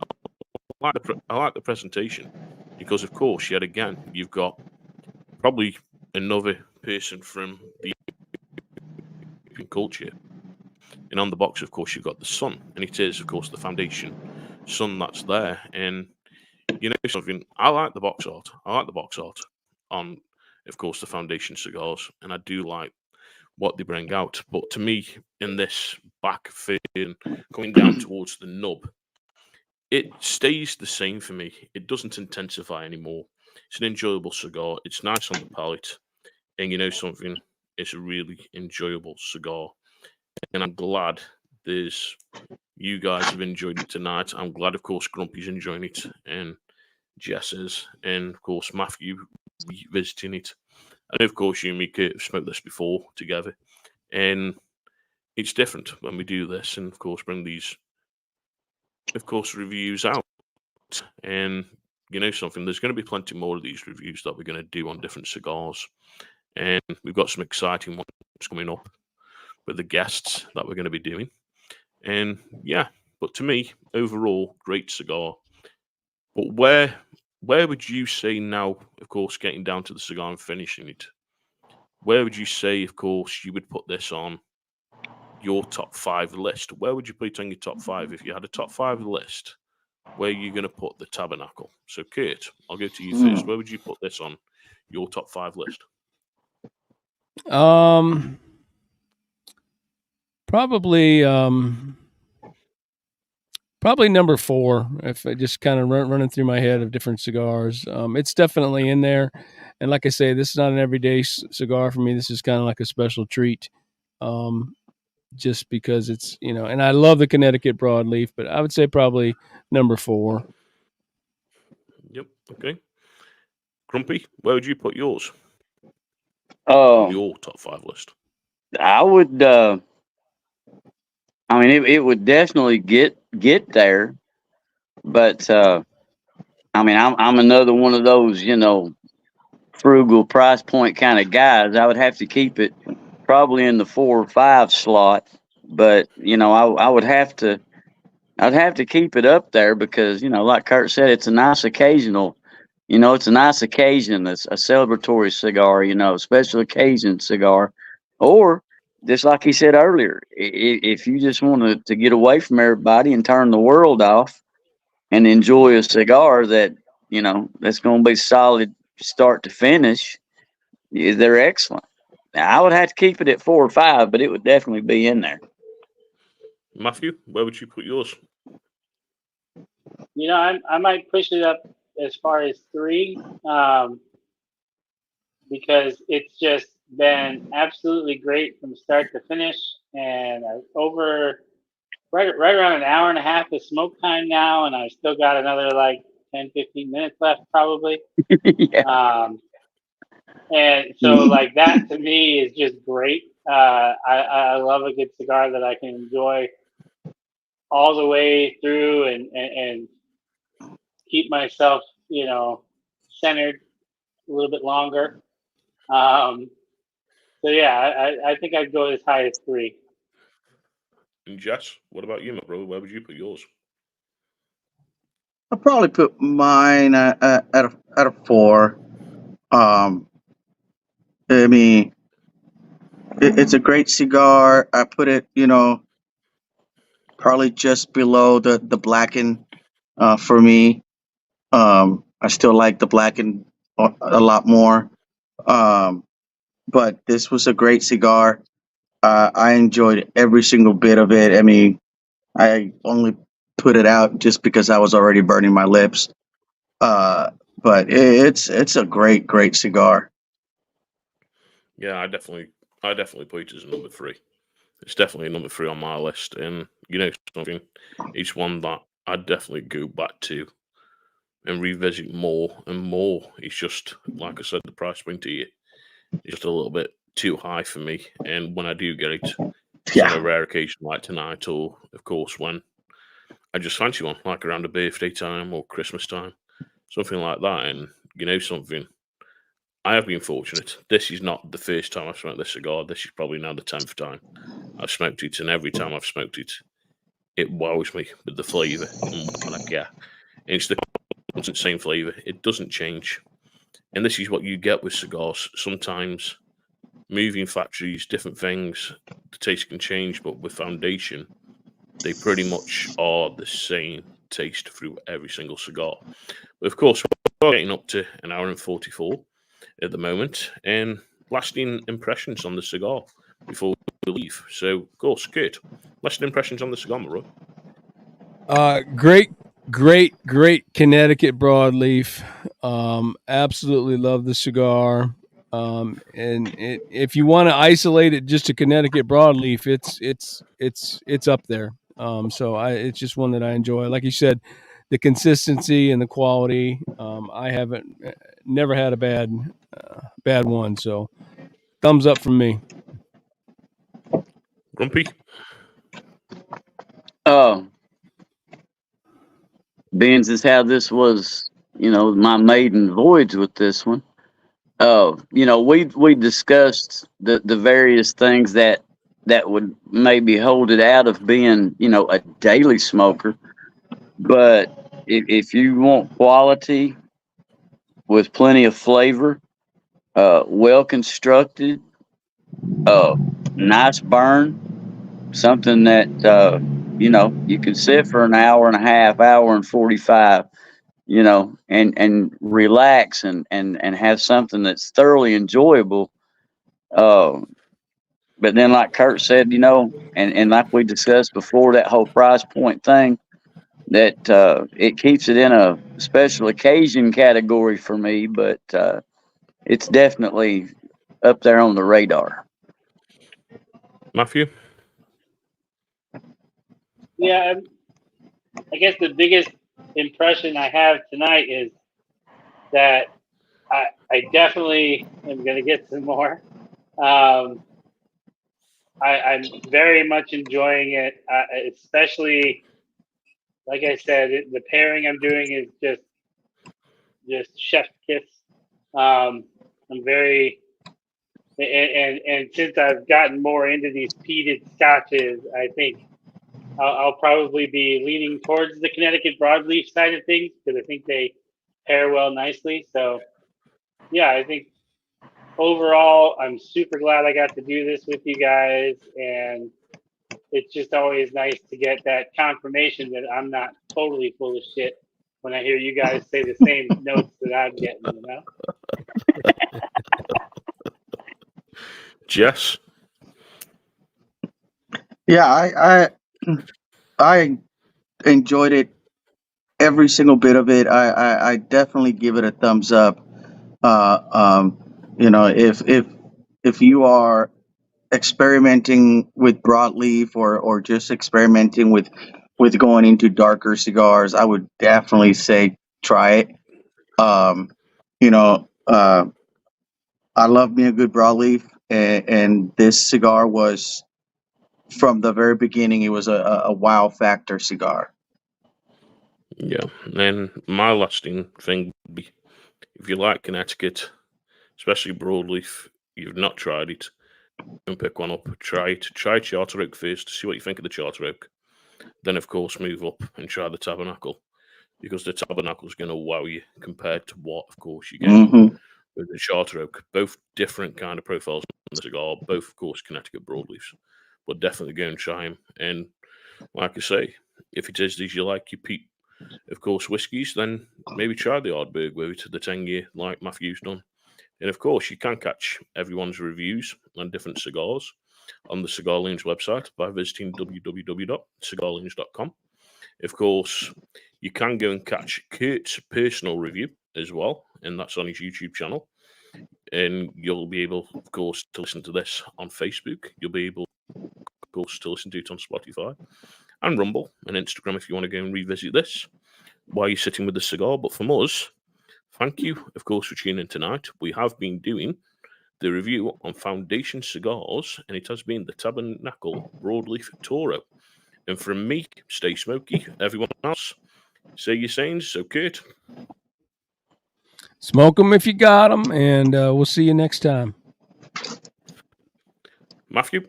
I like the presentation because, of course, yet again, you've got probably another person from the European culture. And on the box, of course, you've got the sun. And it is, of course, the Foundation sun that's there. And you know something, I like the box art. I like the box art on, of course, the Foundation cigars. And I do like what they bring out. But to me, in this back fin, coming down towards the nub, it stays the same for me. It doesn't intensify anymore. It's an enjoyable cigar. It's nice on the palate. And you know something, it's a really enjoyable cigar. And I'm glad you guys have enjoyed it tonight. I'm glad, of course, Grumpy's enjoying it. And Jess is, and of course Matthew visiting it. And of course you and me have smoked this before together, and it's different when we do this, and of course bring these, of course, reviews out. And you know something, there's going to be plenty more of these reviews that we're going to do on different cigars, and we've got some exciting ones coming up with the guests that we're going to be doing. And yeah, but to me, overall, great cigar. But where would you say now, of course, getting down to the cigar and finishing it, where would you say, of course, you would put this on your top 5 list? Where would you put it on your top 5 if you had a top 5 list? Where are you going to put the Tabernacle? So, Kurt, I'll go to you first. Where would you put this on your top 5 list? Probably number 4. If I just kind of running through my head of different cigars, it's definitely in there. And like I say, this is not an everyday cigar for me. This is kind of like a special treat. Just because it's, and I love the Connecticut Broadleaf, but I would say probably number 4. Yep. Okay. Grumpy, where would you put yours on your top 5 list? I would. I mean, it would definitely get there, but I mean, I'm another one of those, frugal price point kind of guys. I would have to keep it probably in the 4 or 5 slot, but I would have to. I'd have to keep it up there because, like Kurt said, it's a nice occasional. It's a nice occasion. It's a celebratory cigar. Special occasion cigar, or just like he said earlier, if you just want to get away from everybody and turn the world off and enjoy a cigar that's going to be solid start to finish, they're excellent. Now, I would have to keep it at 4 or 5, but it would definitely be in there. Matthew, where would you put yours? I might push it up as far as 3, because it's just been absolutely great from start to finish, and over right around an hour and a half of smoke time now, and I've still got another like 10-15 minutes left probably. Yeah. And so like that to me is just great. I love a good cigar that I can enjoy all the way through and keep myself, centered a little bit longer. So yeah, I think I'd go as high as 3. And Jess, what about you, my brother? Where would you put yours? I'll probably put mine at a 4. I mean, it's a great cigar. I put it, probably just below the Blackened for me. I still like the Blackened a lot more. But this was a great cigar. I enjoyed every single bit of it. I mean, I only put it out just because I was already burning my lips. But it's a great cigar. Yeah, I definitely put it as number 3. It's definitely number 3 on my list, and something, it's one that I definitely go back to and revisit more and more. It's just like I said, the price point here is just a little bit too high for me, and when I do get it, it's on a rare occasion like tonight, or of course when I just fancy one, like around a birthday time or Christmas time, something like that. And something, I have been fortunate. This is not the first time I've smoked this cigar. This is probably now the 10th time I've smoked it, and every time I've smoked it, it wows me with the flavour and what I get. And it's the constant same flavour. It doesn't change. And this is what you get with cigars. Sometimes moving factories, different things, the taste can change, but with Foundation, they pretty much are the same taste through every single cigar. But of course, we're getting up to an hour and 44 at the moment, and lasting impressions on the cigar before we leave. So, of course, Kurt, lasting impressions on the cigar, Roy. Great Connecticut Broadleaf. Absolutely love the cigar. And if you want to isolate it just to Connecticut Broadleaf, it's up there. So it's just one that I enjoy. Like you said, the consistency and the quality. I haven't never had a bad one. So thumbs up from me. Grumpy. Being as how this was, my maiden voyage with this one. We discussed the various things that would maybe hold it out of being, a daily smoker. But if you want quality with plenty of flavor, well constructed, nice burn, something that you can sit for an hour and a half, hour and 45, and relax and have something that's thoroughly enjoyable. But then, like Kurt said, and like we discussed before, that whole price point thing, that it keeps it in a special occasion category for me, but it's definitely up there on the radar. Matthew? Yeah, I guess the biggest impression I have tonight is that I definitely am going to get some more. I'm very much enjoying it, especially, like I said, the pairing I'm doing is just chef's kiss. I'm very, and since I've gotten more into these peated scotches, I think I'll probably be leaning towards the Connecticut Broadleaf side of things because I think they pair well nicely. So, yeah, I think overall, I'm super glad I got to do this with you guys, and it's just always nice to get that confirmation that I'm not totally full of shit when I hear you guys say the same notes that I'm getting, Jess? Yeah, I enjoyed it, every single bit of it. I definitely give it a thumbs up. If you are experimenting with broadleaf or just experimenting with going into darker cigars, I would definitely say try it. I love me a good broadleaf, and this cigar was, from the very beginning, it was a wow factor cigar. Yeah. And my lasting thing would be, if you like Connecticut, especially broadleaf, you've not tried it, and pick one up. Try it. Try Charter Oak first to see what you think of the Charter Oak. Then, of course, move up and try the Tabernacle, because the Tabernacle is going to wow you compared to what, of course, you get with the Charter Oak. Both different kind of profiles on the cigar, both, of course, Connecticut broadleafs. But definitely go and try them. And like I say, if it is these you like, your peat, of course, whiskies, then maybe try the Ardbeg with it, the 10-year, like Matthew's done. And of course, you can catch everyone's reviews on different cigars on the Cigar Loons website by visiting www.cigarloons.com. Of course, you can go and catch Kurt's personal review as well, and that's on his YouTube channel. And you'll be able, of course, to listen to this on Facebook. You'll be able, of course, to listen to it on Spotify and Rumble and Instagram if you want to go and revisit this while you're sitting with the cigar. But from us, thank you, of course, for tuning in tonight. We have been doing the review on Foundation Cigars, and it has been the Tabernacle Broadleaf Toro. And from me, stay smoky. Everyone else, say your sayings. So, Kurt. Smoke them if you got them, and we'll see you next time. Matthew.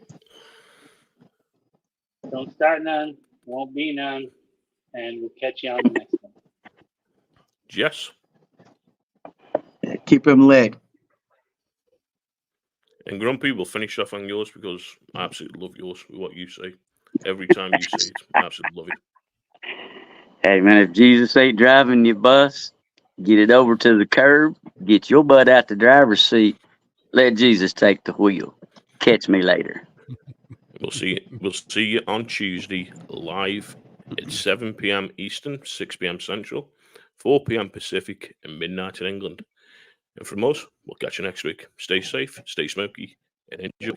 Don't start none, won't be none, and we'll catch you on the next one. Jess. Keep him lit. And Grumpy, we'll finish off on yours because I absolutely love yours with what you say. Every time you say it, I absolutely love it. Hey, man, if Jesus ain't driving your bus, get it over to the curb, get your butt out the driver's seat, let Jesus take the wheel. Catch me later. We'll see you on Tuesday live at 7 p.m. Eastern, 6 p.m. Central, 4 p.m. Pacific, and midnight in England. And from us, we'll catch you next week. Stay safe, stay smoky, and enjoy.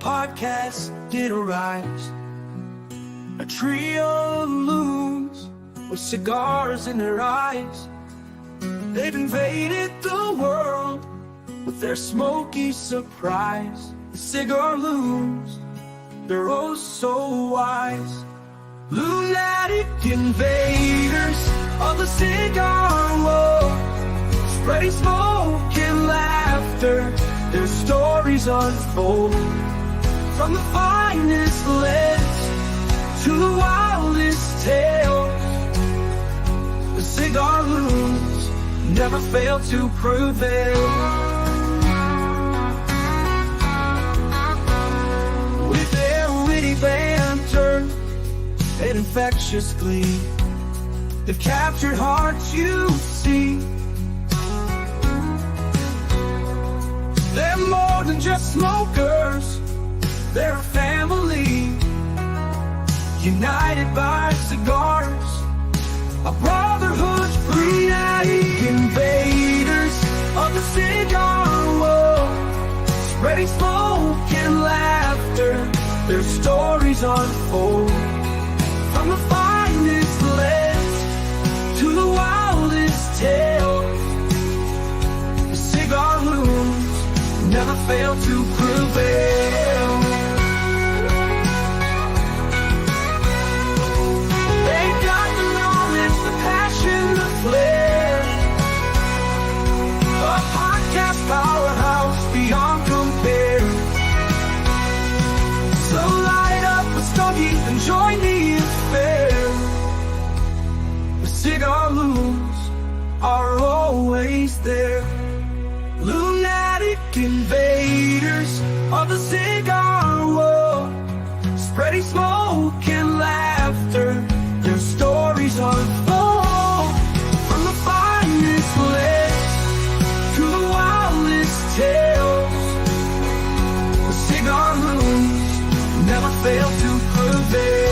podcast did arise. A trio of loons with cigars in their eyes. They've invaded the world with their smoky surprise. The Cigar Loons, they're oh so wise. Lunatic invaders of the cigar world, spreading smoke and laughter, their stories unfold. From the finest lips to the wildest tales, the Cigar Loons never fail to prevail. With their witty banter and infectious glee, they've captured hearts, you see. They're more than just smokers, they're a family, united by cigars, a brotherhood free. Invaders of the cigar world, spreading smoke and laughter, their stories unfold. From the finest lips to the wildest tales, the Cigar Loons never fail to prevail. They've got the knowledge, the passion, the flair, a podcast powerhouse beyond compare. So light up a stogie and join the affair. The Cigar Loons are always there. Lunatic invaders of the cigar world, spreading smoke and laughter, their stories unfold. From the finest lips to the wildest tales, the Cigar Loons never fail to prevail.